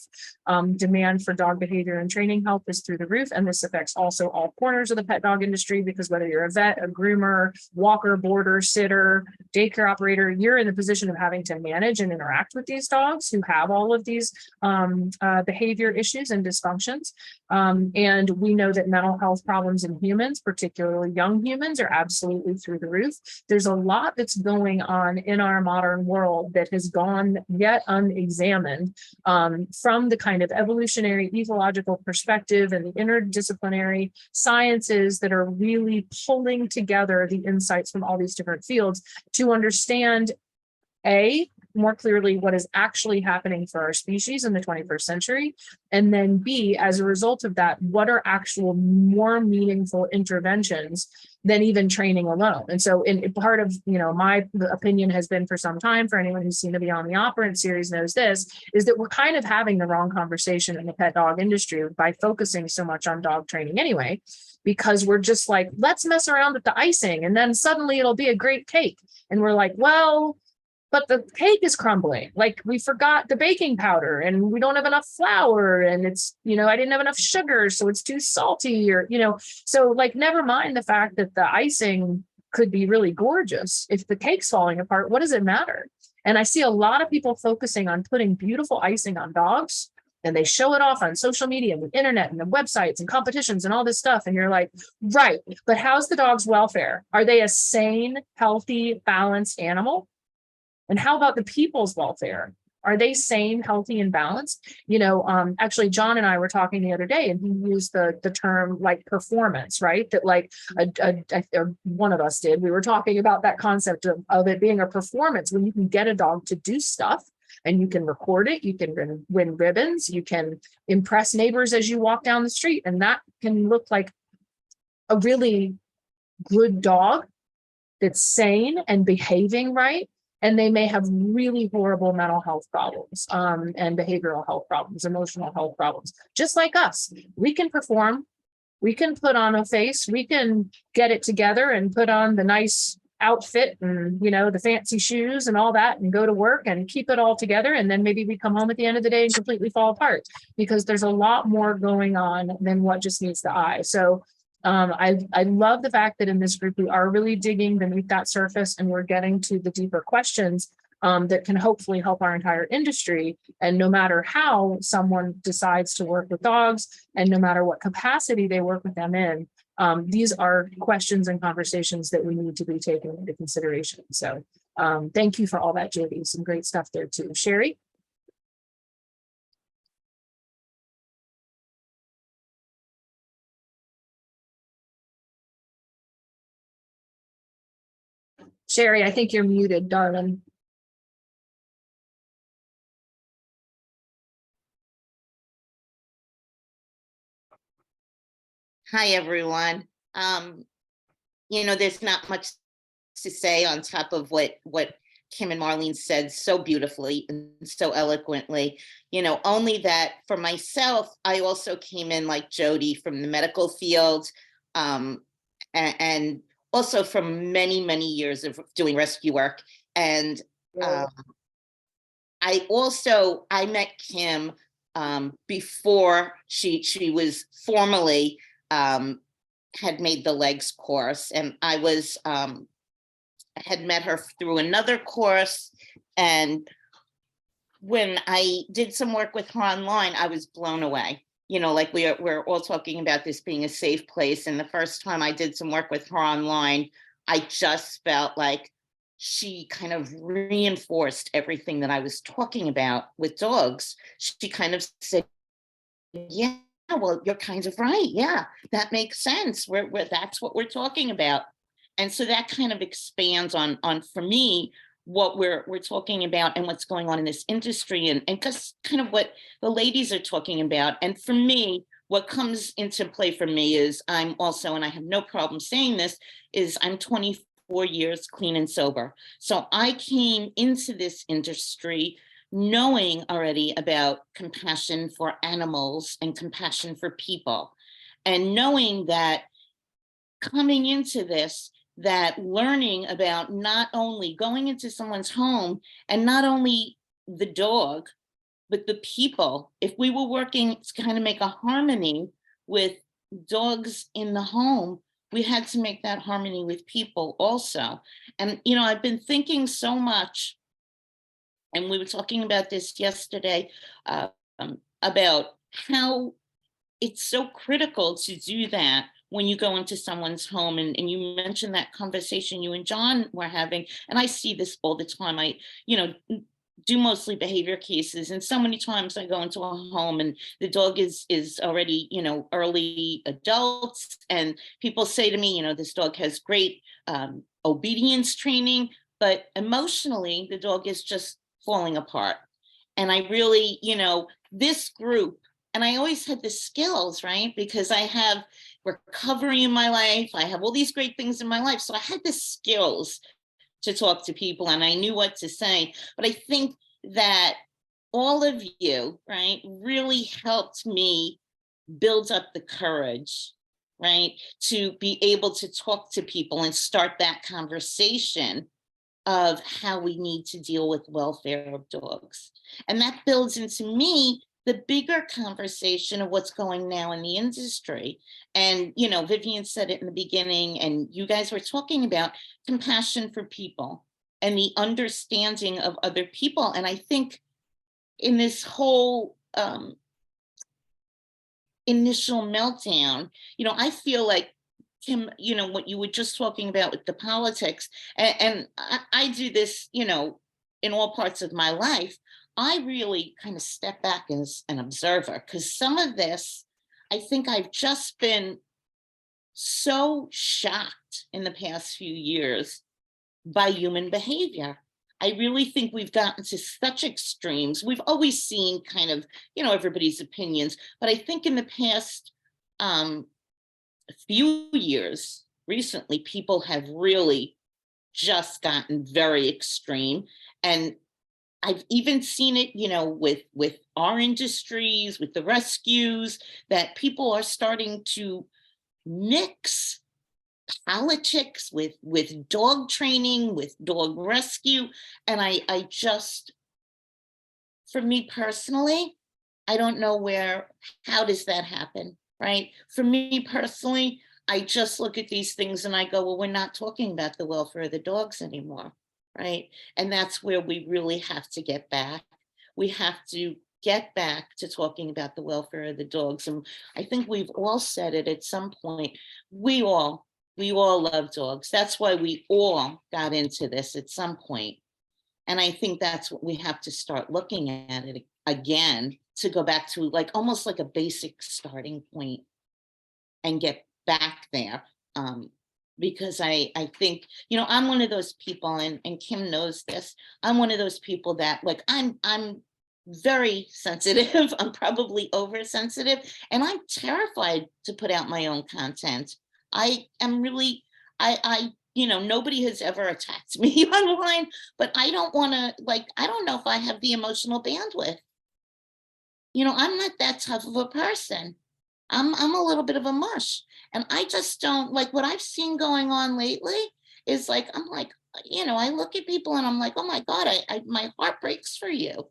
Demand for dog behavior and training help is through the roof. And this affects also all corners of the pet dog industry, because whether you're a vet, a groomer, walker, boarder, sitter, daycare operator, you're in the position of having to manage and interact with these dogs who have all of these behavior issues and dysfunctions. And we know that mental health problems in humans, particularly young humans, are absolutely through the roof. There's a lot that's going on in our modern world that has gone yet unexamined from the kind of evolutionary ecological perspective and the interdisciplinary sciences that are really pulling together the insights from all these different fields to understand more clearly what is actually happening for our species in the 21st century. And then B, as a result of that, what are actual more meaningful interventions than even training alone? And so in part of, you know, my opinion has been for some time, for anyone who's seen the Beyond the Operant series knows this, is that we're kind of having the wrong conversation in the pet dog industry by focusing so much on dog training anyway, because we're just like, let's mess around with the icing and then suddenly it'll be a great cake. And we're like, well, but the cake is crumbling. Like, we forgot the baking powder and we don't have enough flour, and it's, you know, I didn't have enough sugar, so it's too salty, or, you know, so like, never mind the fact that the icing could be really gorgeous. If the cake's falling apart, what does it matter? And I see a lot of people focusing on putting beautiful icing on dogs, and they show it off on social media and the internet and the websites and competitions and all this stuff. And you're like, right, but how's the dog's welfare? Are they a sane, healthy, balanced animal? And how about the people's welfare? Are they sane, healthy, and balanced? You know, actually, John and I were talking the other day, and he used the term like performance, right? That like one of us did. We were talking about that concept of it being a performance, when you can get a dog to do stuff and you can record it, you can win ribbons, you can impress neighbors as you walk down the street. And that can look like a really good dog that's sane and behaving right. And they may have really horrible mental health problems and behavioral health problems, emotional health problems, just like us. We can perform, we can put on a face, we can get it together and put on the nice outfit and, you know, the fancy shoes and all that, and go to work and keep it all together. And then maybe we come home at the end of the day and completely fall apart, because there's a lot more going on than what just meets the eye. So I love the fact that in this group, we are really digging beneath that surface, and we're getting to the deeper questions that can hopefully help our entire industry. And no matter how someone decides to work with dogs, and no matter what capacity they work with them in, these are questions and conversations that we need to be taken into consideration. So thank you for all that, Jody. Some great stuff there too. Sherry? Sherry, I think you're muted, darling. Hi, everyone. There's not much to say on top of what Kim and Marlene said so beautifully and so eloquently. Only that for myself, I also came in like Jody from the medical field, and also from many, many years of doing rescue work. And I met Kim before she was formally had made the L.E.G.S course, and I had met her through another course. And when I did some work with her online, I was blown away. Like we're all talking about this being a safe place. And the first time I did some work with her online, I just felt like she kind of reinforced everything that I was talking about with dogs. She kind of said, yeah, well, you're kind of right. Yeah, that makes sense. That's what we're talking about. And so that kind of expands on for me, what we're talking about and what's going on in this industry, and just kind of what the ladies are talking about. And for me, what comes into play for me is I'm also, and I have no problem saying this, is I'm 24 years clean and sober. So I came into this industry knowing already about compassion for animals and compassion for people, and knowing that coming into this, that learning about not only going into someone's home and not only the dog, but the people, if we were working to kind of make a harmony with dogs in the home, we had to make that harmony with people also. And, I've been thinking so much, and we were talking about this yesterday, about how it's so critical to do that when you go into someone's home. And you mentioned that conversation you and John were having, and I see this all the time. I, do mostly behavior cases, and so many times I go into a home and the dog is already, early adults, and people say to me, this dog has great obedience training, but emotionally the dog is just falling apart. And I really, this group, and I always had the skills, right? Because I have recovery in my life. I have all these great things in my life. So I had the skills to talk to people, and I knew what to say. But I think that all of you, right, really helped me build up the courage, right, to be able to talk to people and start that conversation of how we need to deal with welfare of dogs. And that builds into me the bigger conversation of what's going now in the industry. And, Vivian said it in the beginning, and you guys were talking about compassion for people and the understanding of other people. And I think in this whole initial meltdown, I feel like, Kim, what you were just talking about with the politics, and I do this, in all parts of my life. I really kind of step back as an observer, because some of this, I think I've just been so shocked in the past few years by human behavior. I really think we've gotten to such extremes. We've always seen kind of, everybody's opinions, but I think in the past few years, recently, people have really just gotten very extreme. And I've even seen it, with our industries, with the rescues, that people are starting to mix politics with dog training, with dog rescue. And I just, for me personally, I don't know how does that happen, right? For me personally, I just look at these things and I go, well, we're not talking about the welfare of the dogs anymore, right? And that's where we really have to get back. We have to get back to talking about the welfare of the dogs. And I think we've all said it at some point. We all love dogs. That's why we all got into this at some point. And I think that's what we have to start looking at it again, to go back to like almost like a basic starting point and get back there. Because I think, you know, I'm one of those people, and Kim knows this. I'm one of those people that like, I'm very sensitive. I'm probably oversensitive, and I'm terrified to put out my own content. I am really, you know, nobody has ever attacked me online, but I don't want to, like, I don't know if I have the emotional bandwidth. You know, I'm not that tough of a person. I'm a little bit of a mush, and I just don't like what I've seen going on lately. Is like, I'm like, you know, I look at people and I'm like, oh my God, my heart breaks for you.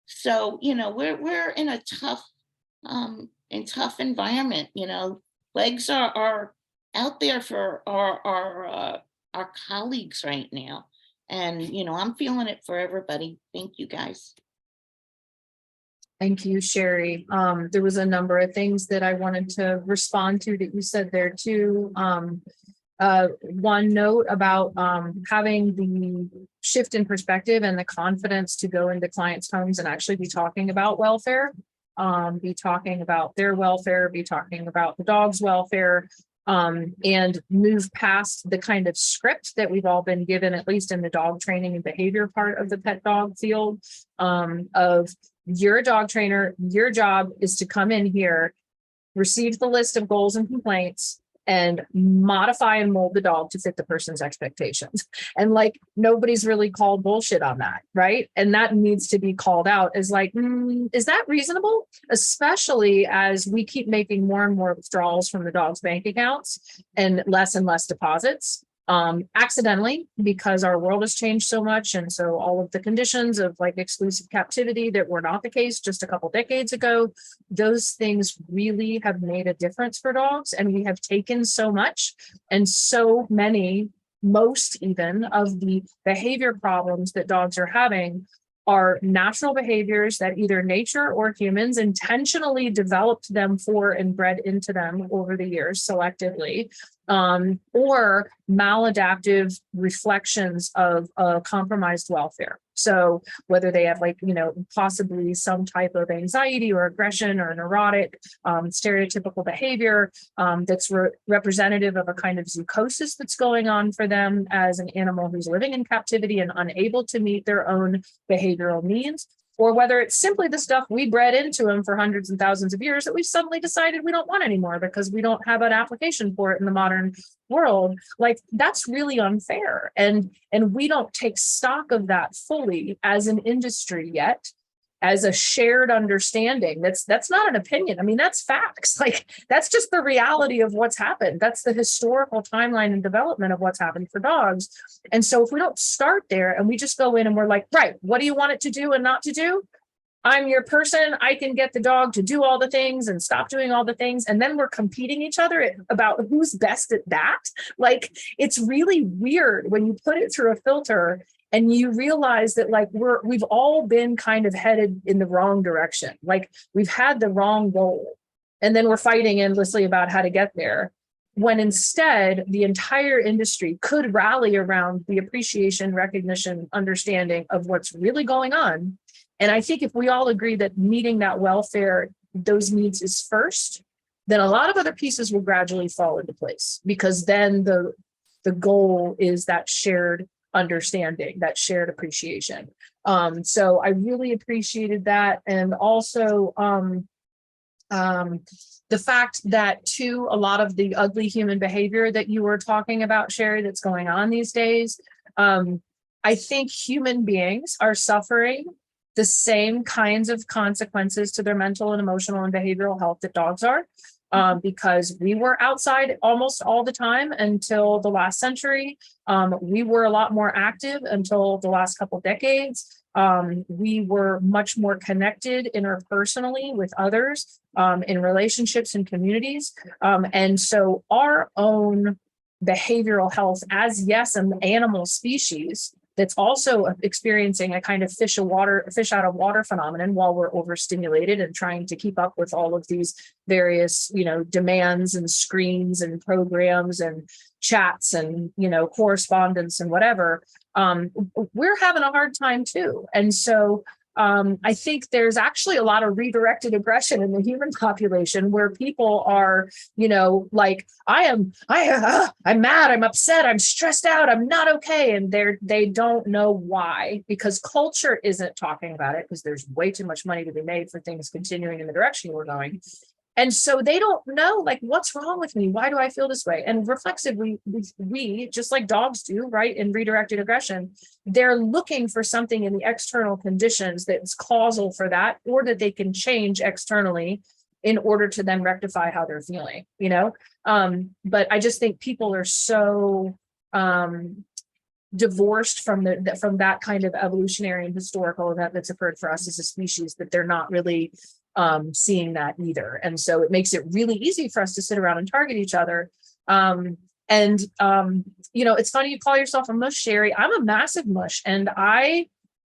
So, you know, we're in a tough environment. You know, legs are out there for our colleagues right now, and you know, I'm feeling it for everybody. Thank you, guys. Thank you, Sherry. There was a number of things that I wanted to respond to that you said there too. One note about having the shift in perspective and the confidence to go into clients' homes and actually be talking about welfare, be talking about their welfare, be talking about the dog's welfare, and move past the kind of script that we've all been given, at least in the dog training and behavior part of the pet dog field, of you're a dog trainer, your job is to come in here, receive the list of goals and complaints, and modify and mold the dog to fit the person's expectations. And like, nobody's really called bullshit on that, right? And that needs to be called out as like, is that reasonable? Especially as we keep making more and more withdrawals from the dog's bank accounts and less deposits. Accidentally, because our world has changed so much. And so all of the conditions of like exclusive captivity that were not the case just a couple decades ago, those things really have made a difference for dogs. And we have taken so much, and so many, most even of the behavior problems that dogs are having are natural behaviors that either nature or humans intentionally developed them for and bred into them over the years selectively, or maladaptive reflections of compromised welfare. So whether they have like, you know, possibly some type of anxiety or aggression or neurotic stereotypical behavior that's representative of a kind of zoochosis that's going on for them as an animal who's living in captivity and unable to meet their own behavioral needs, or whether it's simply the stuff we bred into them for hundreds and thousands of years that we've suddenly decided we don't want anymore because we don't have an application for it in the modern world. Like, that's really unfair. And we don't take stock of that fully as an industry yet, as a shared understanding. That's not an opinion. I mean, that's facts. Like, that's just the reality of what's happened. That's the historical timeline and development of what's happened for dogs. And so if we don't start there and we just go in and we're like, right, what do you want it to do and not to do? I'm your person. I can get the dog to do all the things and stop doing all the things. And then we're competing each other about who's best at that. Like, it's really weird when you put it through a filter and you realize that like we've all been kind of headed in the wrong direction. Like, we've had the wrong goal. And then we're fighting endlessly about how to get there, when instead the entire industry could rally around the appreciation, recognition, understanding of what's really going on. And I think if we all agree that meeting that welfare, those needs is first, then a lot of other pieces will gradually fall into place, because then the goal is that shared understanding, that shared appreciation. So I really appreciated that. And also the fact that too, a lot of the ugly human behavior that you were talking about, Sherry, that's going on these days, I think human beings are suffering the same kinds of consequences to their mental and emotional and behavioral health that dogs are, because we were outside almost all the time until the last century. We were a lot more active until the last couple decades. We were much more connected interpersonally with others, in relationships and communities. And so our own behavioral health as, yes, an animal species, that's also experiencing a kind of fish out of water phenomenon while we're overstimulated and trying to keep up with all of these various, demands and screens and programs and chats and, correspondence and whatever. We're having a hard time too. And so I think there's actually a lot of redirected aggression in the human population where people are, like, I'm mad, I'm upset, I'm stressed out, I'm not okay. And they don't know why, because culture isn't talking about it, because there's way too much money to be made for things continuing in the direction we're going. And so they don't know, like, what's wrong with me? Why do I feel this way? And reflexively, we just like dogs do, right? In redirected aggression, they're looking for something in the external conditions that's causal for that, or that they can change externally in order to then rectify how they're feeling, But I just think people are so divorced from that kind of evolutionary and historical event that's occurred for us as a species, that they're not really seeing that either. And so it makes it really easy for us to sit around and target each other. It's funny you call yourself a mush, Sherry. I'm a massive mush, and I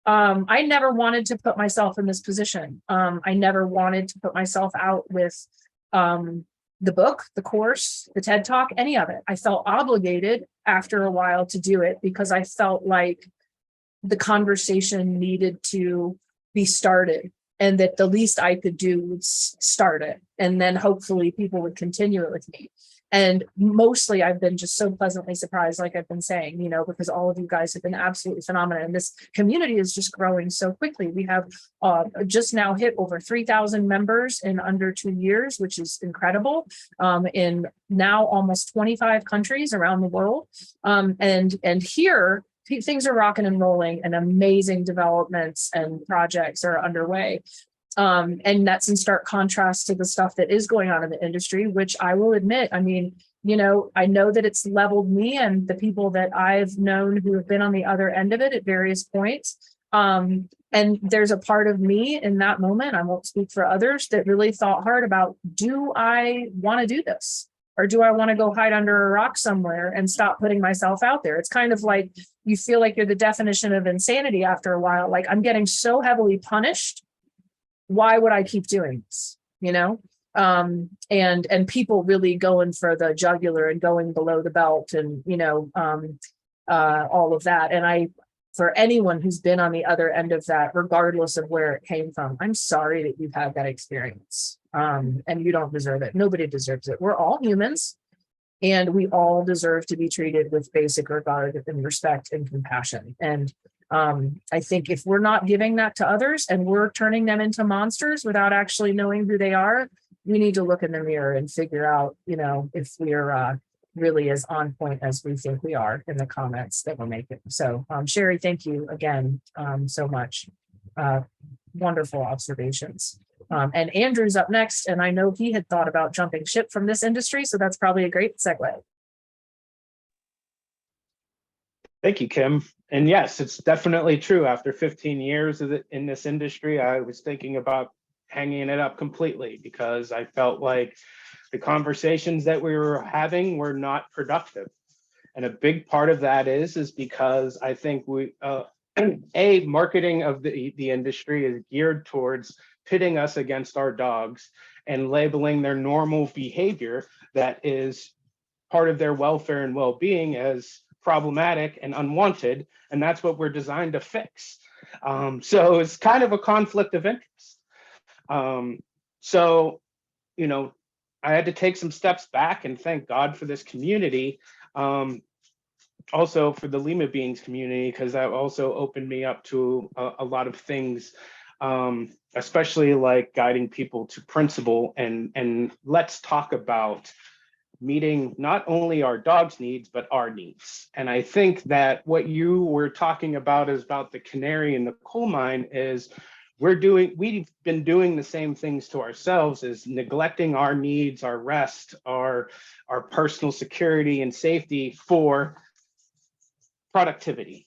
never wanted to put myself in this position. I never wanted to put myself out with the book, the course, the TED Talk, any of it. I felt obligated after a while to do it because I felt like the conversation needed to be started, and that the least I could do was start it. And then hopefully people would continue it with me. And mostly I've been just so pleasantly surprised, like I've been saying, because all of you guys have been absolutely phenomenal. And this community is just growing so quickly. We have just now hit over 3,000 members in under 2 years, which is incredible, in now almost 25 countries around the world. And here, things are rocking and rolling, and amazing developments and projects are underway. And that's in stark contrast to the stuff that is going on in the industry, which I will admit, I know that it's leveled me and the people that I've known who have been on the other end of it at various points. And there's a part of me in that moment, I won't speak for others, that really thought hard about, do I want to do this? Or do I want to go hide under a rock somewhere and stop putting myself out there? It's kind of like you feel like you're the definition of insanity after a while. Like, I'm getting so heavily punished. Why would I keep doing this? And people really going for the jugular and going below the belt and, all of that. And for anyone who's been on the other end of that, regardless of where it came from, I'm sorry that you've had that experience. And you don't deserve it. Nobody deserves it. We're all humans, and we all deserve to be treated with basic regard and respect and compassion. And I think if we're not giving that to others and we're turning them into monsters without actually knowing who they are, we need to look in the mirror and figure out, if we're really as on point as we think we are in the comments that we're making. So, Sherry, thank you again so much. Wonderful observations. And Andrew's up next, and I know he had thought about jumping ship from this industry, so that's probably a great segue. Thank you, Kim. And yes, it's definitely true. After 15 years in this industry, I was thinking about hanging it up completely because I felt like the conversations that we were having were not productive. And a big part of that is because I think marketing of the industry is geared towards pitting us against our dogs and labeling their normal behavior that is part of their welfare and well-being as problematic and unwanted, and that's what we're designed to fix. So it's kind of a conflict of interest. I had to take some steps back and thank God for this community. Also for the Lima Beings community, because that also opened me up to a lot of things, especially like guiding people to principle and let's talk about meeting not only our dogs' needs, but our needs. And I think that what you were talking about is about the canary in the coal mine is we've been doing the same things to ourselves, is neglecting our needs, our rest, our personal security and safety for productivity,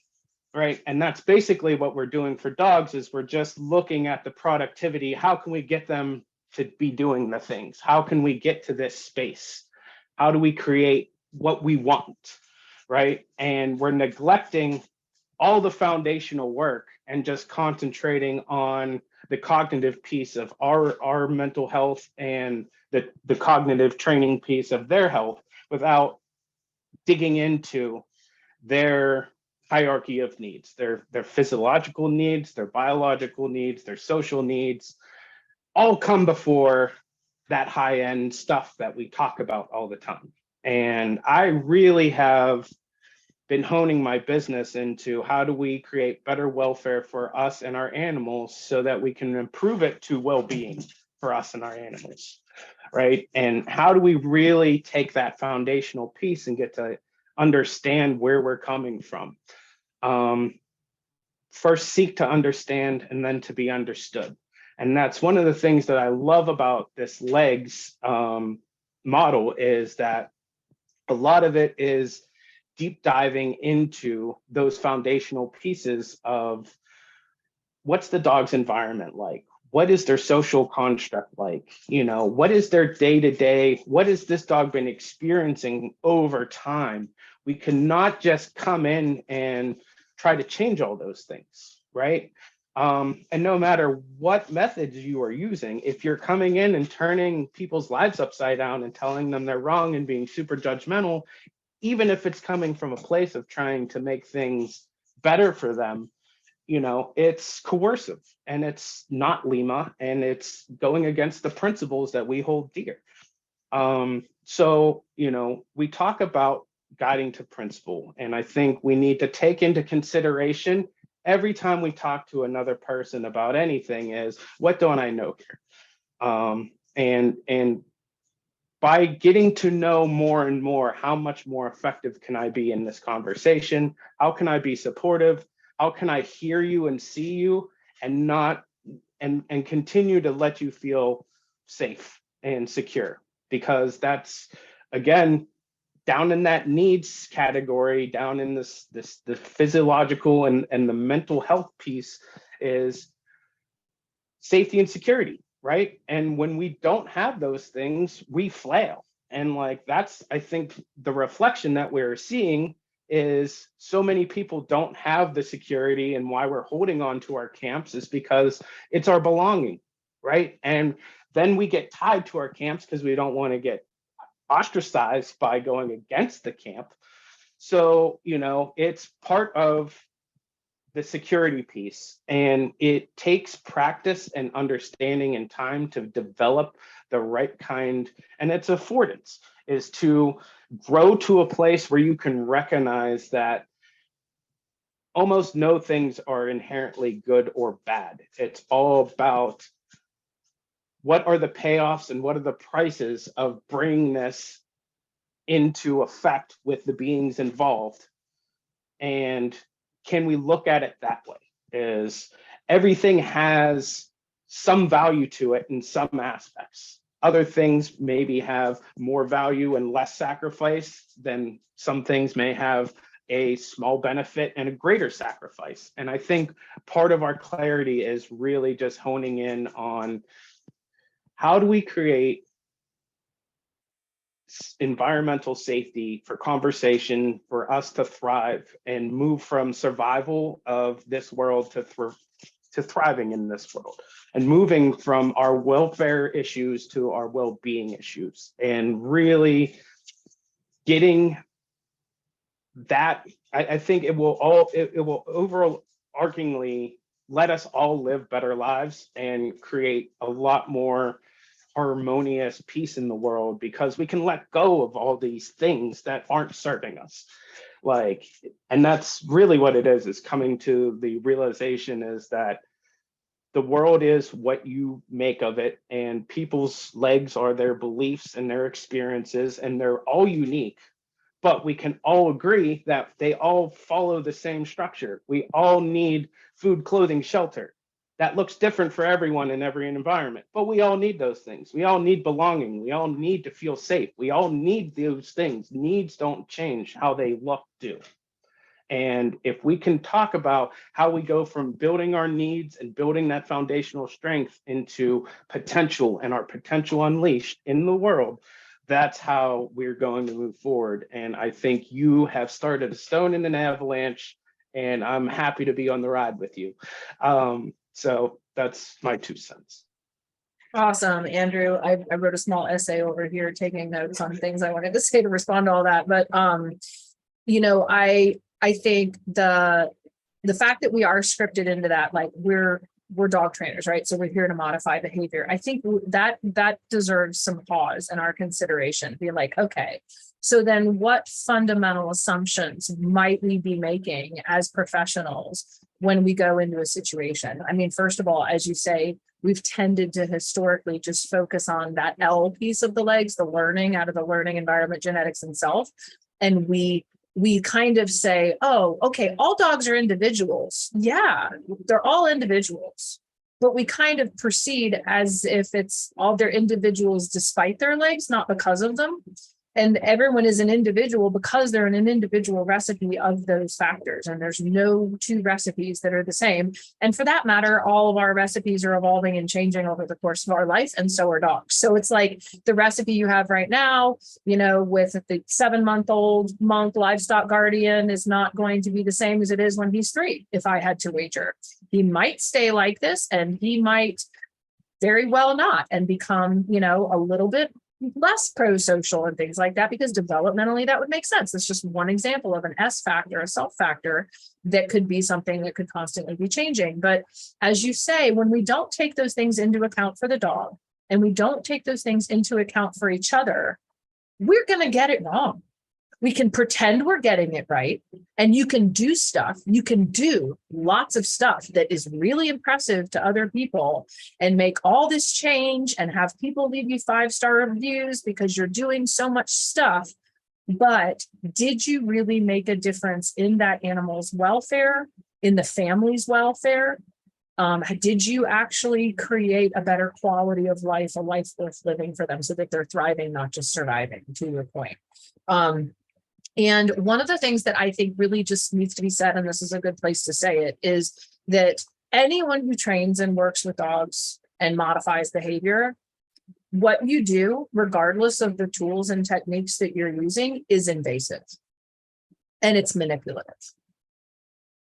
right? And that's basically what we're doing for dogs, is we're just looking at the productivity. How can we get them to be doing the things? How can we get to this space? How do we create what we want, right? And we're neglecting all the foundational work and just concentrating on the cognitive piece of our mental health and the cognitive training piece of their health without digging into their hierarchy of needs, their physiological needs, their biological needs, their social needs, all come before that high end stuff that we talk about all the time. And I really have been honing my business into how do we create better welfare for us and our animals so that we can improve it to well-being for us and our animals, right? And how do we really take that foundational piece and get to understand where we're coming from? First, seek to understand and then to be understood. And that's one of the things that I love about this L.E.G.S model, is that a lot of it is deep diving into those foundational pieces of what's the dog's environment like? What is their social construct like? You know, what is their day-to-day? What has this dog been experiencing over time? We cannot just come in and try to change all those things, right? And no matter what methods you are using, if you're coming in and turning people's lives upside down and telling them they're wrong and being super judgmental, even if it's coming from a place of trying to make things better for them, you know, it's coercive and it's not Lima, and it's going against the principles that we hold dear. So, you know, we talk about guiding to principle, and I think we need to take into consideration every time we talk to another person about anything is, what don't I know here? And by getting to know more and more, how much more effective can I be in this conversation? How can I be supportive? How can I hear you and see you and not and continue to let you feel safe and secure? Because that's, again, down in that needs category, down in the physiological and the mental health piece is safety and security, right? And when we don't have those things, we flail. And like, that's, I think, the reflection that we're seeing is so many people don't have the security, and why we're holding on to our camps is because it's our belonging, right? And then we get tied to our camps because we don't want to get ostracized by going against the camp. So, you know, it's part of the security piece, and it takes practice and understanding and time to develop the right kind, and it's affordance, is to grow to a place where you can recognize that almost no things are inherently good or bad. It's all about what are the payoffs and what are the prices of bringing this into effect with the beings involved. And can we look at it that way? Is everything has some value to it in some aspects. Other things maybe have more value and less sacrifice, than some things may have a small benefit and a greater sacrifice. And I think part of our clarity is really just honing in on how do we create environmental safety for conversation, for us to thrive and move from survival of this world to thriving in this world, and moving from our welfare issues to our well-being issues, and really getting that. I think it will overarchingly let us all live better lives and create a lot more harmonious peace in the world, because we can let go of all these things that aren't serving us. Like, and that's really what it is coming to the realization is that the world is what you make of it, and people's legs are their beliefs and their experiences, and they're all unique. But we can all agree that they all follow the same structure. We all need food, clothing, shelter. That looks different for everyone in every environment, but we all need those things. We all need belonging. We all need to feel safe. We all need those things. Needs don't change, how they look do. And if we can talk about how we go from building our needs and building that foundational strength into potential, and our potential unleashed in the world, that's how we're going to move forward. And I think you have started a stone in an avalanche, and I'm happy to be on the ride with you. So that's my 2 cents. Awesome, Andrew. I wrote a small essay over here taking notes on things I wanted to say to respond to all that. But you know, I think the fact that we are scripted into that, like we're dog trainers, right? So we're here to modify behavior. I think that deserves some pause in our consideration. Be like, okay, so then what fundamental assumptions might we be making as professionals when we go into a situation? I mean, first of all, as you say, we've tended to historically just focus on that L piece of the legs, the learning out of the learning environment, genetics and self. And we kind of say, oh, okay, all dogs are individuals. Yeah, they're all individuals. But we kind of proceed as if it's all their individuals despite their legs, not because of them. And everyone is an individual because they're in an individual recipe of those factors. And there's no 2 recipes that are the same. And for that matter, all of our recipes are evolving and changing over the course of our life. And so are dogs. So it's like the recipe you have right now, you know, with the 7-month-old monk livestock guardian is not going to be the same as it is when he's 3, if I had to wager. He might stay like this and he might very well not and become, you know, a little bit less pro-social and things like that, because developmentally that would make sense. That's just one example of an S factor, a self factor that could be something that could constantly be changing. But as you say, when we don't take those things into account for the dog and we don't take those things into account for each other, we're going to get it wrong. We can pretend we're getting it right, and you can do stuff. You can do lots of stuff that is really impressive to other people and make all this change and have people leave you 5-star reviews because you're doing so much stuff. But did you really make a difference in that animal's welfare, in the family's welfare? Did you actually create a better quality of life, a life worth living for them so that they're thriving, not just surviving, to your point? And one of the things that I think really just needs to be said, and this is a good place to say it, is that anyone who trains and works with dogs and modifies behavior, what you do, regardless of the tools and techniques that you're using, is invasive and it's manipulative.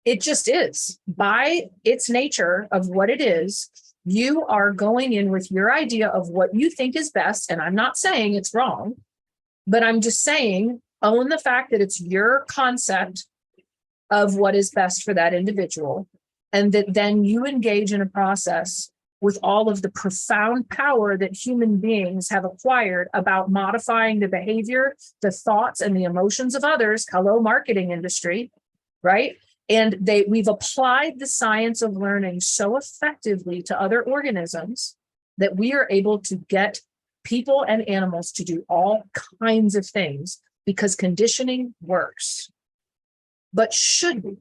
It just is. By its nature of what it is, you are going in with your idea of what you think is best. And I'm not saying it's wrong, but I'm just saying, own the fact that it's your concept of what is best for that individual, and that then you engage in a process with all of the profound power that human beings have acquired about modifying the behavior, the thoughts, and the emotions of others. Hello, marketing industry, right? And we've applied the science of learning so effectively to other organisms that we are able to get people and animals to do all kinds of things because conditioning works. But should we,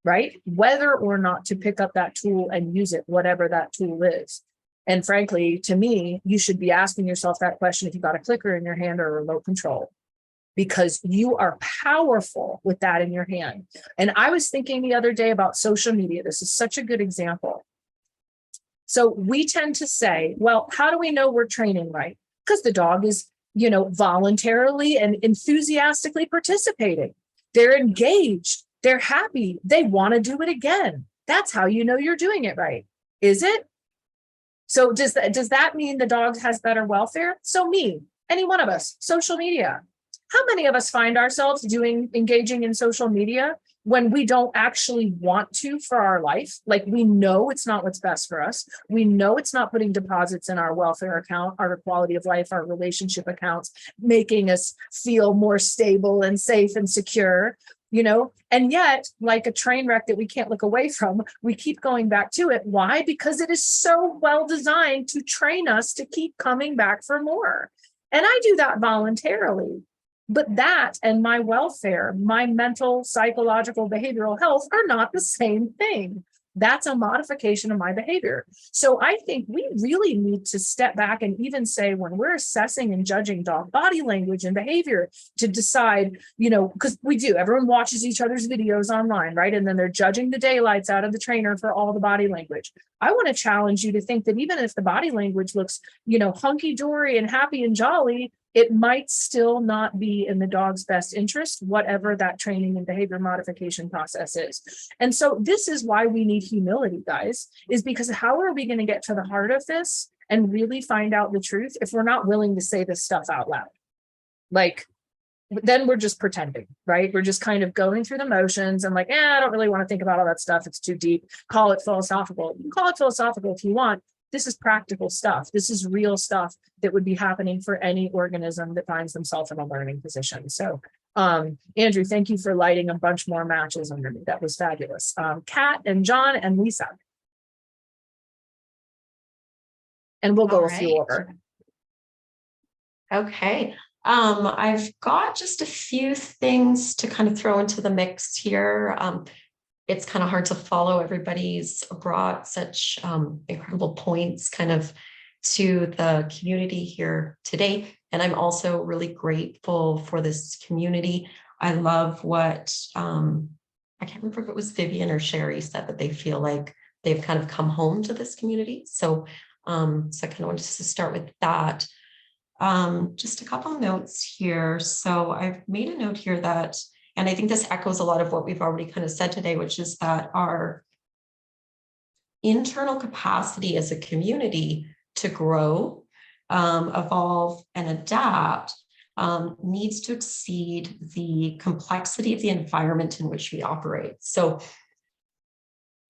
right? Whether or not to pick up that tool and use it, whatever that tool is. And frankly, to me, you should be asking yourself that question if you've got a clicker in your hand or a remote control, because you are powerful with that in your hand. And I was thinking the other day about social media. This is such a good example. So we tend to say, well, how do we know we're training right? Because the dog is, voluntarily and enthusiastically participating. They're engaged. They're happy. They want to do it again. That's how you know you're doing it right. Is it? So does that mean the dog has better welfare? So me, any one of us, social media. How many of us find ourselves engaging in social media when we don't actually want to for our life? Like, we know it's not what's best for us. We know it's not putting deposits in our welfare account, our quality of life, our relationship accounts, making us feel more stable and safe and secure, and yet, like a train wreck that we can't look away from, we keep going back to it. Why? Because it is so well designed to train us to keep coming back for more. And I do that voluntarily. But that and my welfare, my mental, psychological, behavioral health are not the same thing. That's a modification of my behavior. So I think we really need to step back and even say, when we're assessing and judging dog body language and behavior, to decide, because we do, everyone watches each other's videos online, right? And then they're judging the daylights out of the trainer for all the body language. I want to challenge you to think that even if the body language looks, hunky-dory and happy and jolly, it might still not be in the dog's best interest, whatever that training and behavior modification process is. And so this is why we need humility, guys, is because how are we going to get to the heart of this and really find out the truth if we're not willing to say this stuff out loud? Like, then we're just pretending, right? We're just kind of going through the motions and like, I don't really want to think about all that stuff. It's too deep. Call it philosophical. You can call it philosophical if you want. This is practical stuff. This is real stuff that would be happening for any organism that finds themselves in a learning position. So, Andrew, thank you for lighting a bunch more matches under me. That was fabulous. Kat and John and Lisa. And we'll go All a few right. order. Okay. I've got just a few things to kind of throw into the mix here. It's kind of hard to follow. Everybody's brought such incredible points kind of to the community here today. And I'm also really grateful for this community. I love what, I can't remember if it was Vivian or Sherry said that they feel like they've kind of come home to this community. So, so I kind of wanted to start with that. Just a couple notes here. So I've made a note here that, and I think this echoes a lot of what we've already kind of said today, which is that our internal capacity as a community to grow, evolve, and adapt needs to exceed the complexity of the environment in which we operate. So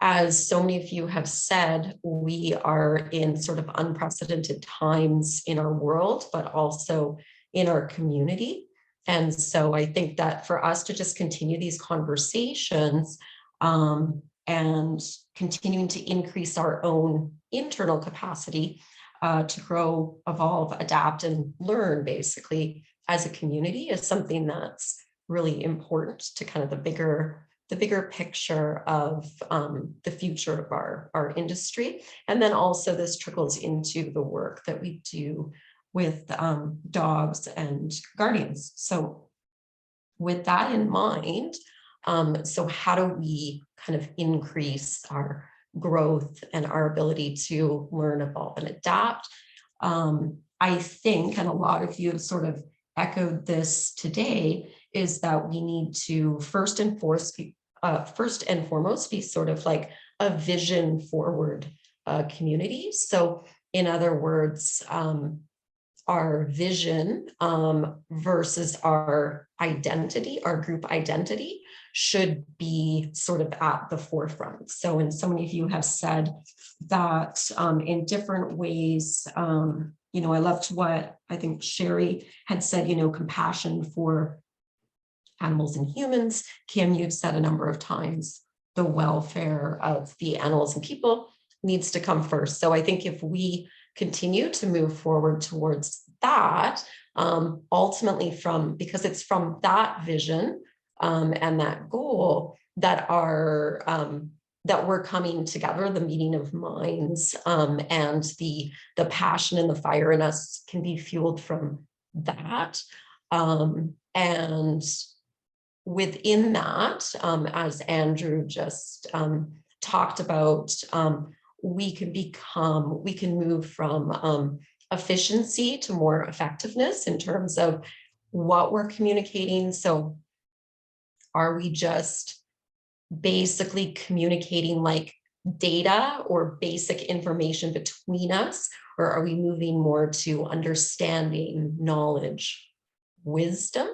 as so many of you have said, we are in sort of unprecedented times in our world, but also in our community. And so I think that for us to just continue these conversations and continuing to increase our own internal capacity to grow, evolve, adapt, and learn basically as a community is something that's really important to kind of the bigger picture of the future of our industry. And then also this trickles into the work that we do with dogs and guardians. So with that in mind, so how do we kind of increase our growth and our ability to learn, evolve, and adapt? I think, and a lot of you have sort of echoed this today, is that we need to first and foremost be sort of like a vision forward community. So in other words, our vision versus our identity, our group identity, should be sort of at the forefront. So, and so many of you have said that in different ways, you know, I loved what I think Sherry had said, you know, compassion for animals and humans. Kim, you've said a number of times, the welfare of the animals and people needs to come first. So I think if we continue to move forward towards that, ultimately because it's from that vision and that goal that that we're coming together, the meeting of minds, and the passion and the fire in us can be fueled from that. And within that, as Andrew just talked about, we can move from efficiency to more effectiveness in terms of what we're communicating. So are we just basically communicating like data or basic information between us, or are we moving more to understanding, knowledge, wisdom?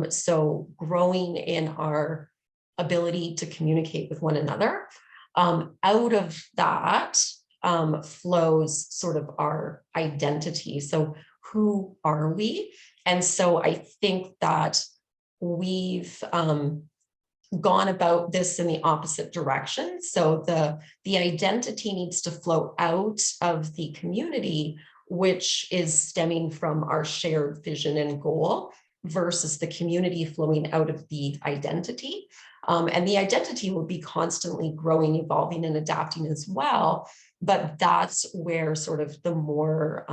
So growing in our ability to communicate with one another. Out of that flows sort of our identity. So who are we? And so I think that we've gone about this in the opposite direction. So the identity needs to flow out of the community, which is stemming from our shared vision and goal, versus the community flowing out of the identity. And the identity will be constantly growing, evolving, and adapting as well. But that's where sort of the more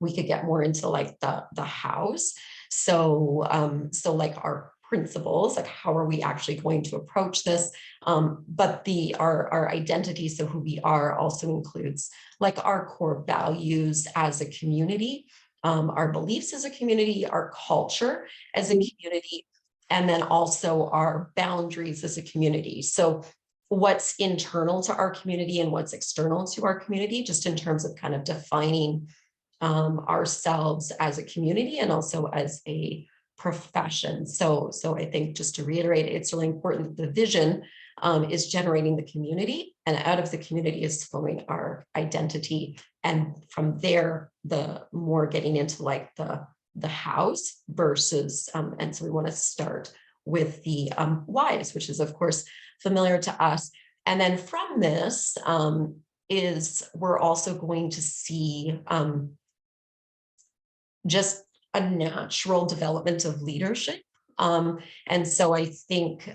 we could get more into like the house. So so like our principles, like how are we actually going to approach this? But our identity, so who we are, also includes like our core values as a community. our beliefs as a community, our culture as a community, and then also our boundaries as a community. So what's internal to our community and what's external to our community, just in terms of kind of defining ourselves as a community and also as a profession. So I think, just to reiterate, it's really important that the vision is generating the community, and out of the community is flowing our identity. And from there, the more getting into like the hows versus, and so we want to start with the whys, which is of course familiar to us. And then from this is we're also going to see just a natural development of leadership. And so I think,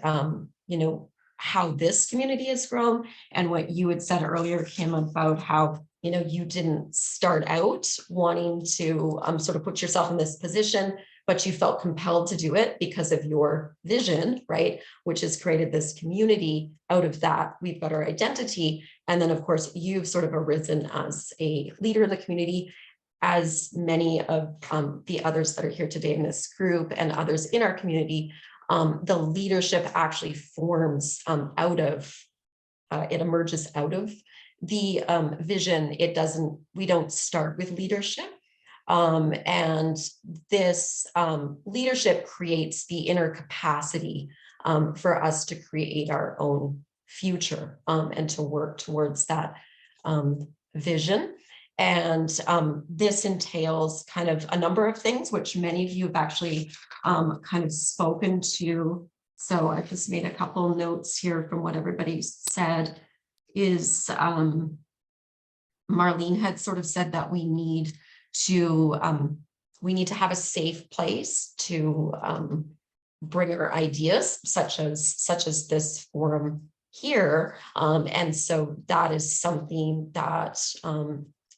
you know, how this community has grown, and what you had said earlier, Kim, about how, you know, you didn't start out wanting to sort of put yourself in this position, but you felt compelled to do it because of your vision, right? Which has created this community. Out of that, we've got our identity. And then of course, you've sort of arisen as a leader in the community, as many of the others that are here today in this group and others in our community. The leadership actually forms out of, it emerges out of the vision. We don't start with leadership. And this leadership creates the inner capacity for us to create our own future and to work towards that vision. And this entails kind of a number of things, which many of you have actually kind of spoken to. So I've just made a couple notes here from what everybody said. Is Marlene had sort of said that we need to have a safe place to bring our ideas, such as this forum here. And so that is something that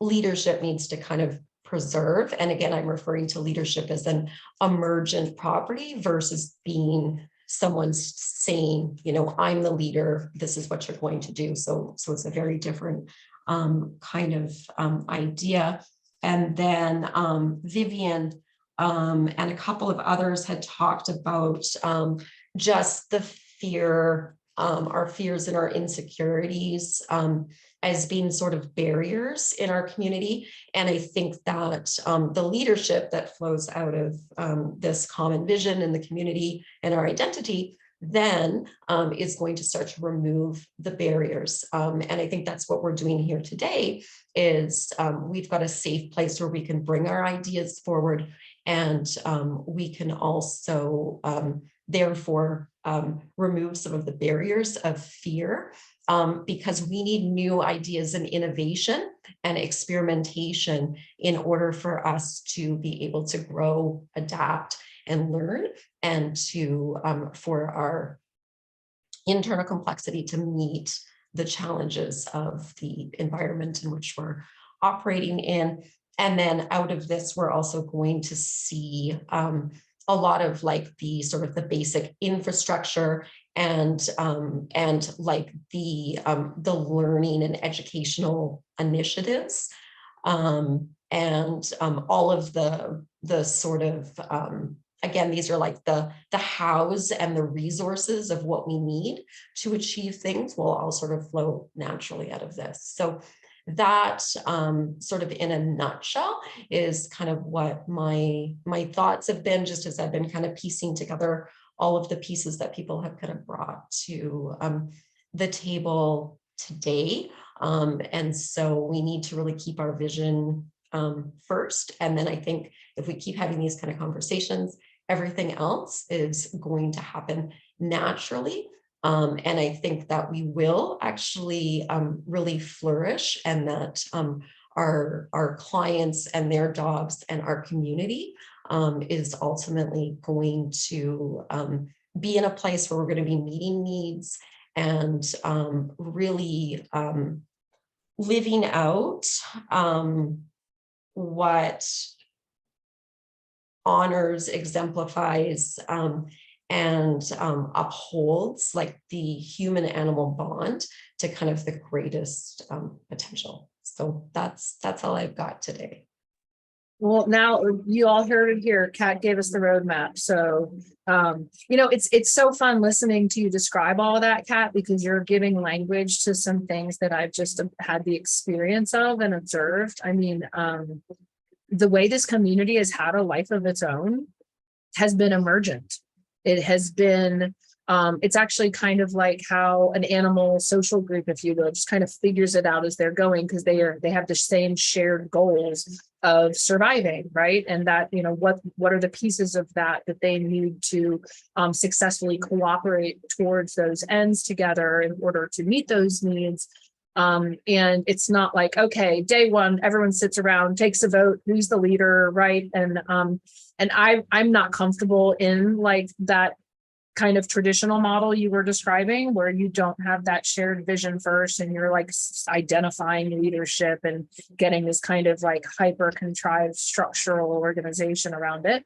leadership needs to kind of preserve. And again, I'm referring to leadership as an emergent property versus being someone's saying, you know, I'm the leader, this is what you're going to do. So it's a very different kind of idea. And then Vivian and a couple of others had talked about just the fear, our fears and our insecurities as being sort of barriers in our community. And I think that the leadership that flows out of this common vision in the community and our identity then is going to start to remove the barriers. And I think that's what we're doing here today is we've got a safe place where we can bring our ideas forward, and we can also therefore remove some of the barriers of fear, because we need new ideas and innovation and experimentation in order for us to be able to grow, adapt, and learn, and to for our internal complexity to meet the challenges of the environment in which we're operating in. And then out of this, we're also going to see a lot of like the sort of the basic infrastructure and like the learning and educational initiatives, and all of the sort of again, these are like the hows and the resources of what we need to achieve things will all sort of flow naturally out of this. So that sort of in a nutshell is kind of what my thoughts have been, just as I've been kind of piecing together all of the pieces that people have kind of brought to the table today. And so we need to really keep our vision first. And then I think if we keep having these kind of conversations, everything else is going to happen naturally. And I think that we will actually really flourish, and that our clients and their dogs and our community is ultimately going to be in a place where we're going to be meeting needs and really living out what honors, exemplifies, and upholds like the human animal bond to kind of the greatest potential. So that's all I've got today. Well, now you all heard it here. Kat gave us the roadmap. So, it's so fun listening to you describe all of that, Kat, because you're giving language to some things that I've just had the experience of and observed. I mean, the way this community has had a life of its own has been emergent. It has been, it's actually kind of like how an animal social group, if you will, just kind of figures it out as they're going, because they have the same shared goals of surviving, right? And that, what are the pieces of that they need to successfully cooperate towards those ends together in order to meet those needs. And it's not like, okay, day one, everyone sits around, takes a vote, who's the leader, right? And I'm not comfortable in like that kind of traditional model you were describing, where you don't have that shared vision first and you're like identifying leadership and getting this kind of like hyper contrived structural organization around it.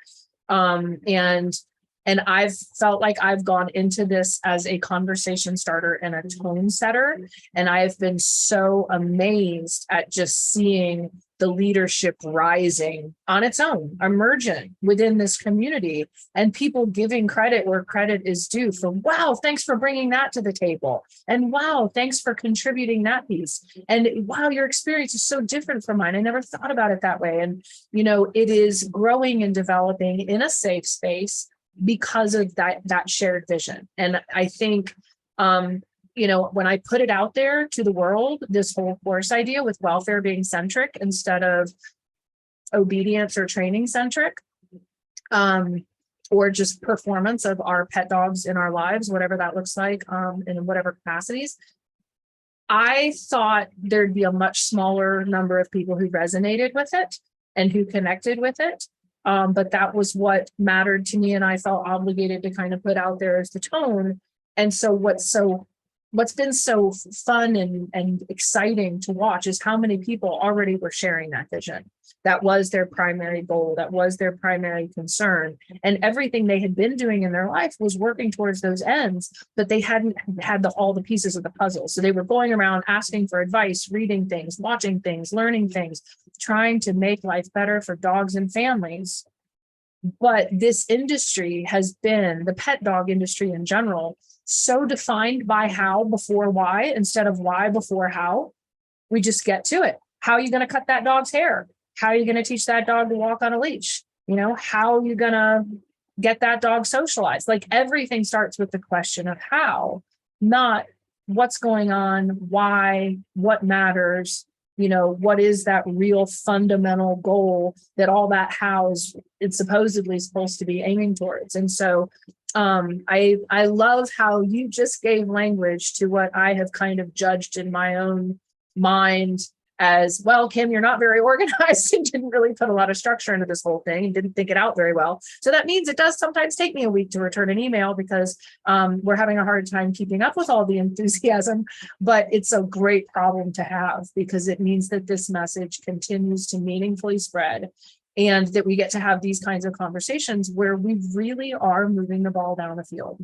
And I've felt like I've gone into this as a conversation starter and a tone setter. And I've been so amazed at just seeing the leadership rising on its own, emergent within this community, and people giving credit where credit is due for, wow, thanks for bringing that to the table. And wow, thanks for contributing that piece. And wow, your experience is so different from mine. I never thought about it that way. And, it is growing and developing in a safe space because of that shared vision. And I think, when I put it out there to the world, this whole course idea with welfare being centric instead of obedience or training centric, or just performance of our pet dogs in our lives, whatever that looks like, in whatever capacities, I thought there'd be a much smaller number of people who resonated with it and who connected with it. But that was what mattered to me, and I felt obligated to kind of put out there as the tone. And so what's been so fun and exciting to watch is how many people already were sharing that vision. That was their primary goal. That was their primary concern. And everything they had been doing in their life was working towards those ends, but they hadn't had all the pieces of the puzzle. So they were going around asking for advice, reading things, watching things, learning things, trying to make life better for dogs and families. But this industry has been, the pet dog industry in general, so defined by how before why instead of why before how. We just get to it. How are you going to cut that dog's hair? How are you going to teach that dog to walk on a leash? How are you going to get that dog socialized? Like everything starts with the question of how, not what's going on, why, what matters, what is that real fundamental goal that all that how is it's supposedly supposed to be aiming towards. And so I love how you just gave language to what I have kind of judged in my own mind as, well, Kim, you're not very organized and didn't really put a lot of structure into this whole thing and didn't think it out very well. So that means it does sometimes take me a week to return an email because we're having a hard time keeping up with all the enthusiasm, but it's a great problem to have because it means that this message continues to meaningfully spread and that we get to have these kinds of conversations where we really are moving the ball down the field,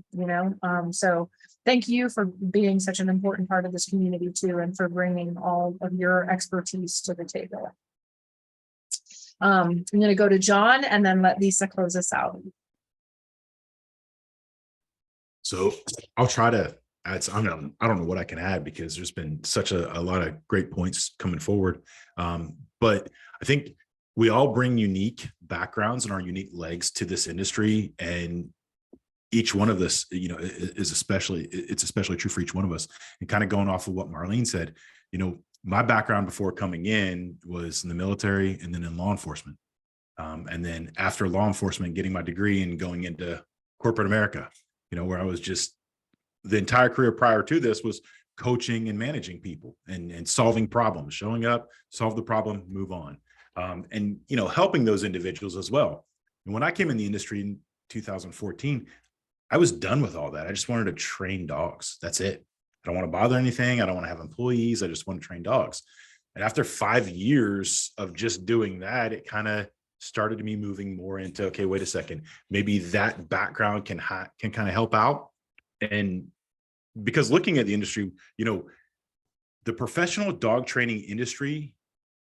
so thank you for being such an important part of this community too, and for bringing all of your expertise to the table. I'm going to go to John and then let Lisa close us out. So I'll try to add, I don't know what I can add because there's been such a lot of great points coming forward. But I think we all bring unique backgrounds and our unique legs to this industry, and each one of us, is especially true for each one of us. And kind of going off of what Marlene said, my background before coming in was in the military and then in law enforcement. And then after law enforcement, getting my degree and going into corporate America, where I was just, the entire career prior to this was coaching and managing people and solving problems, showing up, solve the problem, move on. And, helping those individuals as well. And when I came in the industry in 2014, I was done with all that. I just wanted to train dogs. That's it. I don't want to bother anything. I don't want to have employees. I just want to train dogs. And after 5 years of just doing that, it kind of started me moving more into, okay, wait a second, maybe that background can kind of help out. And because looking at the industry, the professional dog training industry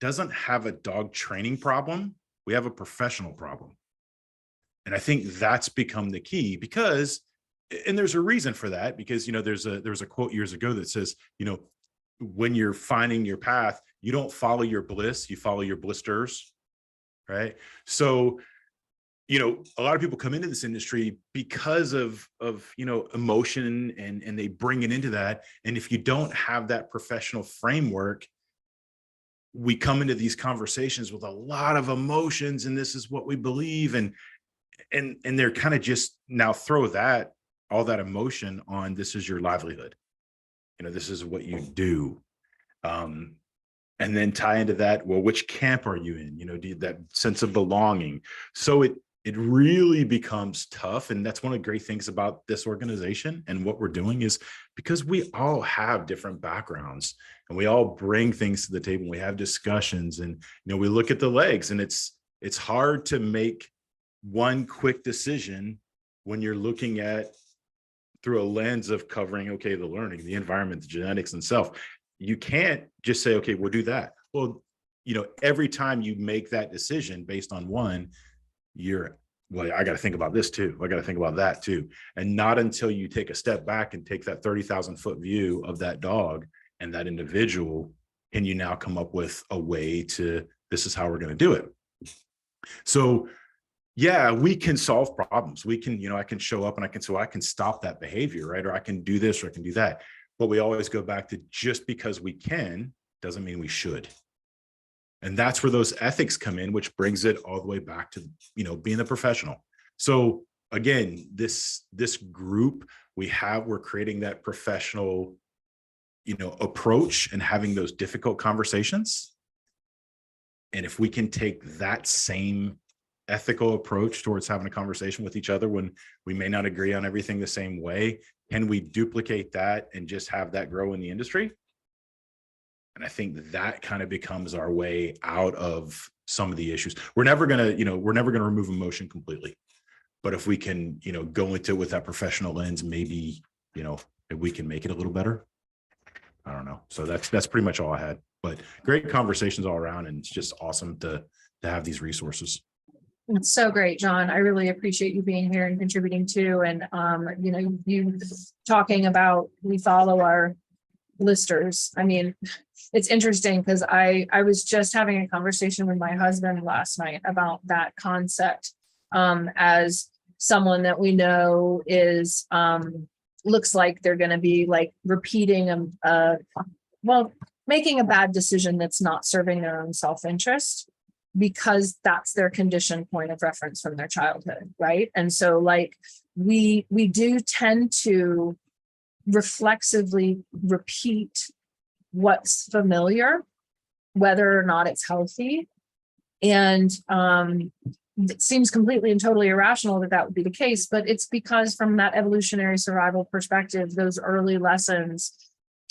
doesn't have a dog training problem, We have a professional problem. And I think that's become the key because, and there's a reason for that, because, you know, there was a quote years ago that says, you know, when you're finding your path, you don't follow your bliss, you follow your blisters, right? So, you know, a lot of people come into this industry because of you know, emotion and they bring it into that. And if you don't have that professional framework, we come into these conversations with a lot of emotions and this is what we believe. And they're kind of just now throw that, all that emotion on, this is your livelihood. You know, this is what you do. And then tie into that, well, which camp are you in? You know, that sense of belonging. So it really becomes tough. And that's one of the great things about this organization and what we're doing is because we all have different backgrounds and we all bring things to the table. We have discussions and, you know, we look at the legs and it's hard to make one quick decision when you're looking at through a lens of covering, okay, the learning, the environment, the genetics and self. You can't just say, okay, we'll do that. Well, you know, every time you make that decision based on one, well, I got to think about this too. I got to think about that too. And not until you take a step back and take that 30,000-foot view of that dog and that individual, can you now come up with a way to, this is how we're going to do it. So yeah, we can solve problems. We can, you know, I can show up and I can stop that behavior, right? Or I can do this or I can do that. But we always go back to just because we can doesn't mean we should. And that's where those ethics come in, which brings it all the way back to, you know, being a professional. So again, this group we're creating that professional, you know, approach and having those difficult conversations. And if we can take that same ethical approach towards having a conversation with each other when we may not agree on everything the same way, can we duplicate that and just have that grow in the industry? And I think that kind of becomes our way out of some of the issues. We're never going to remove emotion completely. But if we can, you know, go into it with that professional lens, maybe, you know, if we can make it a little better. I don't know. So that's pretty much all I had. But great conversations all around. And it's just awesome to have these resources. It's so great, John. I really appreciate you being here and contributing too. And, you know, you talking about, we follow our blisters. I mean, it's interesting because I was just having a conversation with my husband last night about that concept, as someone that we know is, looks like they're going to be like repeating, making a bad decision that's not serving their own self-interest, because that's their conditioned point of reference from their childhood, right? And so like we do tend to reflexively repeat what's familiar, whether or not it's healthy. And it seems completely and totally irrational that would be the case, but it's because from that evolutionary survival perspective, those early lessons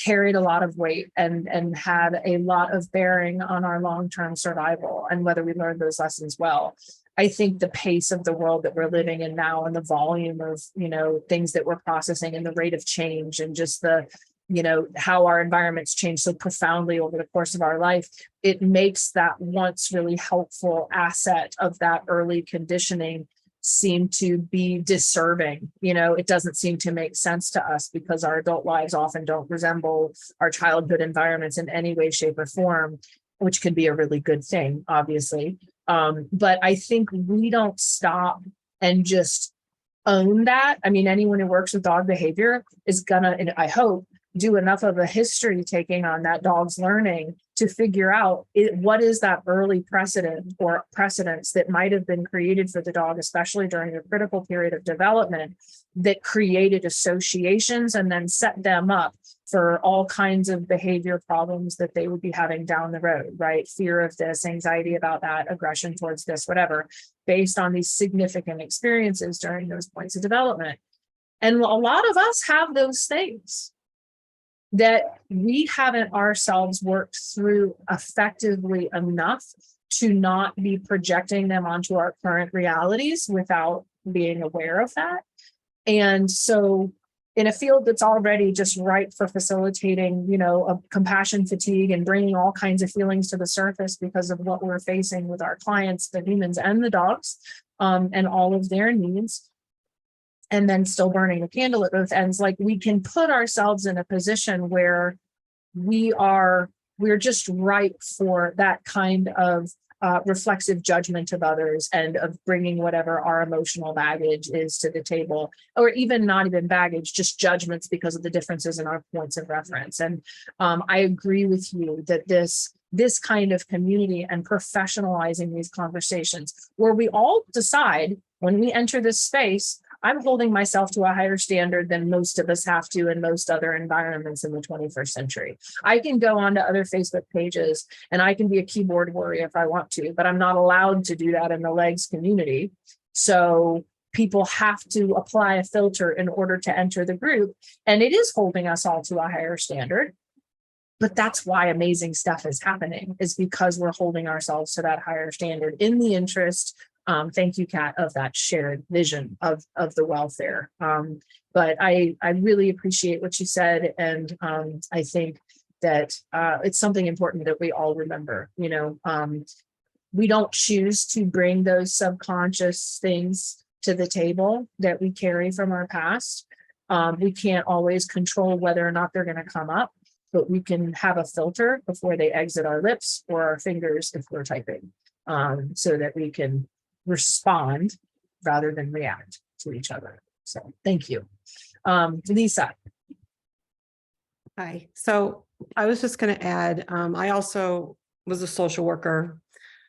carried a lot of weight and had a lot of bearing on our long-term survival and whether we learned those lessons well. I think the pace of the world that we're living in now and the volume of, you know, things that we're processing and the rate of change and just the, you know, how our environments change so profoundly over the course of our life, it makes that once really helpful asset of that early conditioning seem to be disserving. You know, it doesn't seem to make sense to us because our adult lives often don't resemble our childhood environments in any way, shape, or form, which can be a really good thing, obviously. But I think we don't stop and just own that. I mean, anyone who works with dog behavior is gonna, and I hope, do enough of a history taking on that dog's learning to figure out what is that early precedent or precedents that might have been created for the dog, especially during a critical period of development, that created associations and then set them up for all kinds of behavior problems that they would be having down the road, right? Fear of this, anxiety about that, aggression towards this, whatever, based on these significant experiences during those points of development. And a lot of us have those things that we haven't ourselves worked through effectively enough to not be projecting them onto our current realities without being aware of that. And so in a field that's already just ripe for facilitating, a compassion fatigue and bringing all kinds of feelings to the surface because of what we're facing with our clients, the humans and the dogs, and all of their needs, and then still burning the candle at both ends. Like, we can put ourselves in a position where we're just ripe for that kind of reflexive judgment of others and of bringing whatever our emotional baggage is to the table, or even not even baggage, just judgments because of the differences in our points of reference. And I agree with you that this kind of community and professionalizing these conversations, where we all decide when we enter this space, I'm holding myself to a higher standard than most of us have to in most other environments in the 21st century. I can go onto other Facebook pages and I can be a keyboard warrior if I want to, but I'm not allowed to do that in the L.E.G.S community. So people have to apply a filter in order to enter the group. And it is holding us all to a higher standard. But that's why amazing stuff is happening, is because we're holding ourselves to that higher standard in the interest, thank you, Kat, of that shared vision of the welfare. But I really appreciate what you said. And I think that it's something important that we all remember. We don't choose to bring those subconscious things to the table that we carry from our past. We can't always control whether or not they're going to come up, but we can have a filter before they exit our lips or our fingers if we're typing, so that we can respond rather than react to each other. So thank you. Lisa. Hi. So I was just going to add, I also was a social worker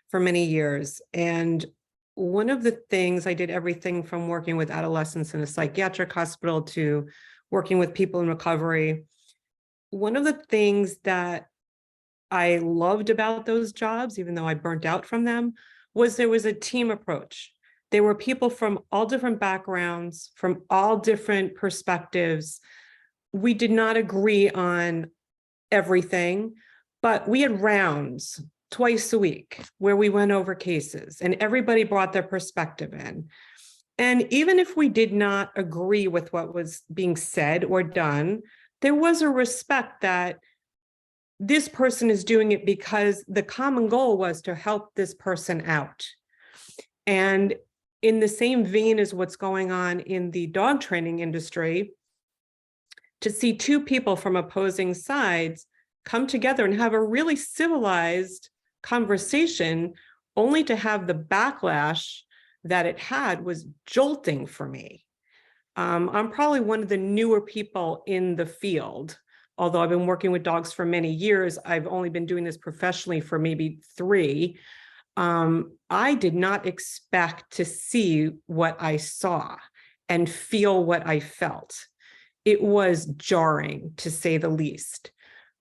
for many years. And one of the things I did, everything from working with adolescents in a psychiatric hospital to working with people in recovery. One of the things that I loved about those jobs, even though I burnt out from them, was there was a team approach. There were people from all different backgrounds, from all different perspectives. We did not agree on everything, but we had rounds twice a week where we went over cases and everybody brought their perspective in. And even if we did not agree with what was being said or done, there was a respect that this person is doing it because the common goal was to help this person out. And in the same vein as what's going on in the dog training industry, to see two people from opposing sides come together and have a really civilized conversation, only to have the backlash that it had, was jolting for me. I'm probably one of the newer people in the field. Although I've been working with dogs for many years, I've only been doing this professionally for maybe 3. I did not expect to see what I saw and feel what I felt. It was jarring, to say the least.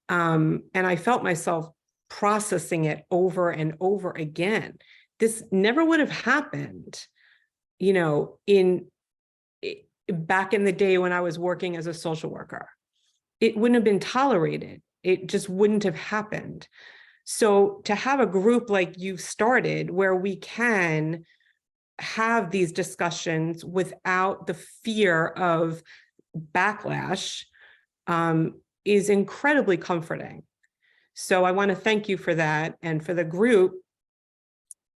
And I felt myself processing it over and over again. This never would have happened, back in the day when I was working as a social worker. It wouldn't have been tolerated. It just wouldn't have happened. So to have a group like you've started where we can have these discussions without the fear of backlash is incredibly comforting. So I want to thank you for that, and for the group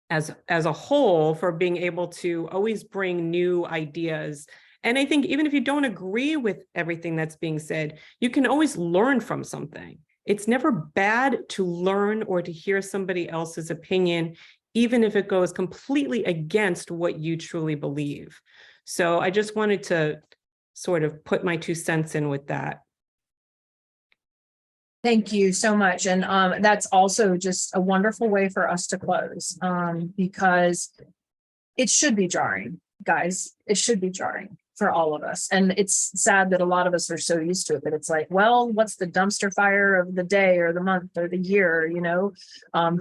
as a whole for being able to always bring new ideas. And I think even if you don't agree with everything that's being said, you can always learn from something. It's never bad to learn or to hear somebody else's opinion, even if it goes completely against what you truly believe. So I just wanted to sort of put my 2 cents in with that. Thank you so much. And that's also just a wonderful way for us to close, because it should be jarring, guys. It should be jarring for all of us. And it's sad that a lot of us are so used to it, but it's like, well, what's the dumpster fire of the day or the month or the year,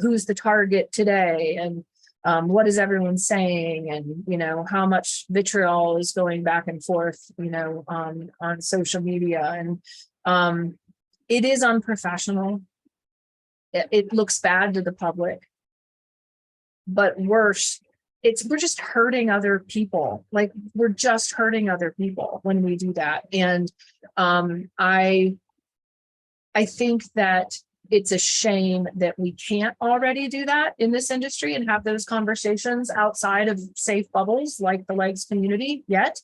who's the target today? And what is everyone saying? And, how much vitriol is going back and forth, on social media. And it is unprofessional. It looks bad to the public, but worse, we're just hurting other people. Like, we're just hurting other people when we do that. And I think that it's a shame that we can't already do that in this industry and have those conversations outside of safe bubbles like the L.E.G.S community yet.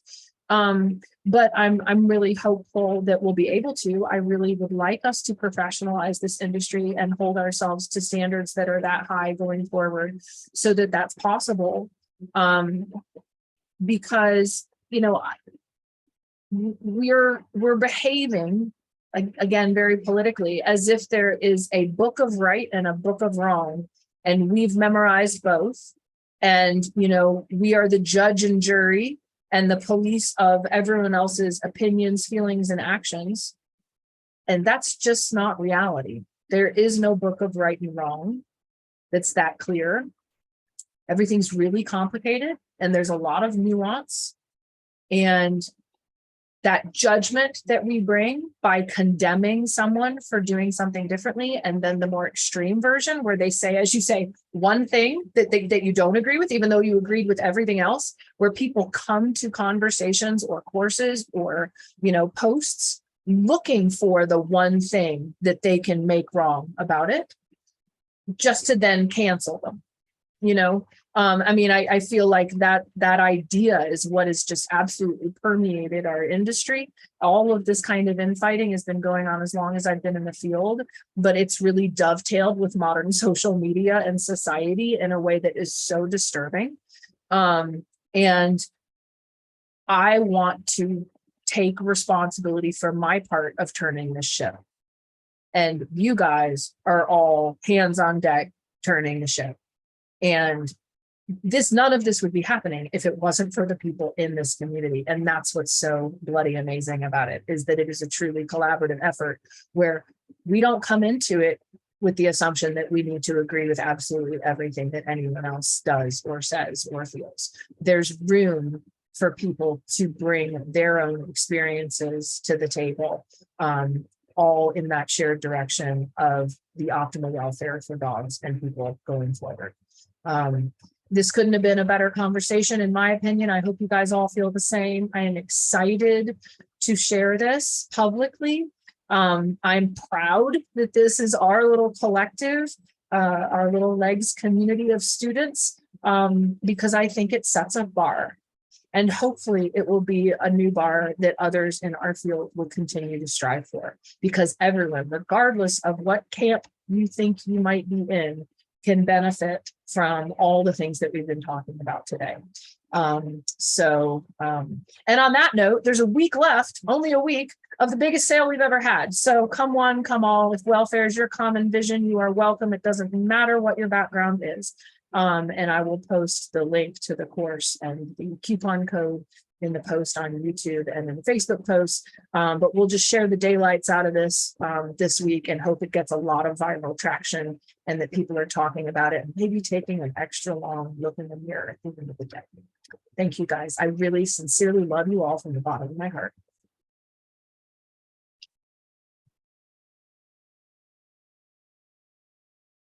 But I'm really hopeful that we'll be able to. I really would like us to professionalize this industry and hold ourselves to standards that are that high going forward, so that that's possible. Because, you know, we're behaving, again, very politically, as if there is a book of right and a book of wrong, and we've memorized both. And, you know, we are the judge and jury and the police of everyone else's opinions, feelings, and actions. And that's just not reality. There is no book of right and wrong that's that clear. Everything's really complicated, and there's a lot of nuance. And that judgment that we bring by condemning someone for doing something differently, and then the more extreme version where they say, as you say, one thing that you don't agree with, even though you agreed with everything else, where people come to conversations or courses or, you know, posts looking for the one thing that they can make wrong about it, just to then cancel them, you know. I mean, I feel like that idea is what has just absolutely permeated our industry. All of this kind of infighting has been going on as long as I've been in the field, but it's really dovetailed with modern social media and society in a way that is so disturbing. And I want to take responsibility for my part of turning this ship. And you guys are all hands on deck turning the ship. And none of this would be happening if it wasn't for the people in this community. And that's what's so bloody amazing about it, is that it is a truly collaborative effort where we don't come into it with the assumption that we need to agree with absolutely everything that anyone else does or says or feels. There's room for people to bring their own experiences to the table, all in that shared direction of the optimal welfare for dogs and people going forward. This couldn't have been a better conversation, in my opinion. I hope you guys all feel the same. I am excited to share this publicly. I'm proud that this is our little collective, our little L.E.G.S community of students, because I think it sets a bar. And hopefully it will be a new bar that others in our field will continue to strive for, because everyone, regardless of what camp you think you might be in, can benefit from all the things that we've been talking about today. And on that note, there's a week left, only a week, of the biggest sale we've ever had. So come one, come all. If welfare is your common vision, you are welcome. It doesn't matter what your background is. And I will post the link to the course and the coupon code in the post on YouTube and in the Facebook post. But we'll just share the daylights out of this this week and hope it gets a lot of viral traction and that people are talking about it and maybe taking an extra long look in the mirror at the end of the day. Thank you guys. I really sincerely love you all from the bottom of my heart.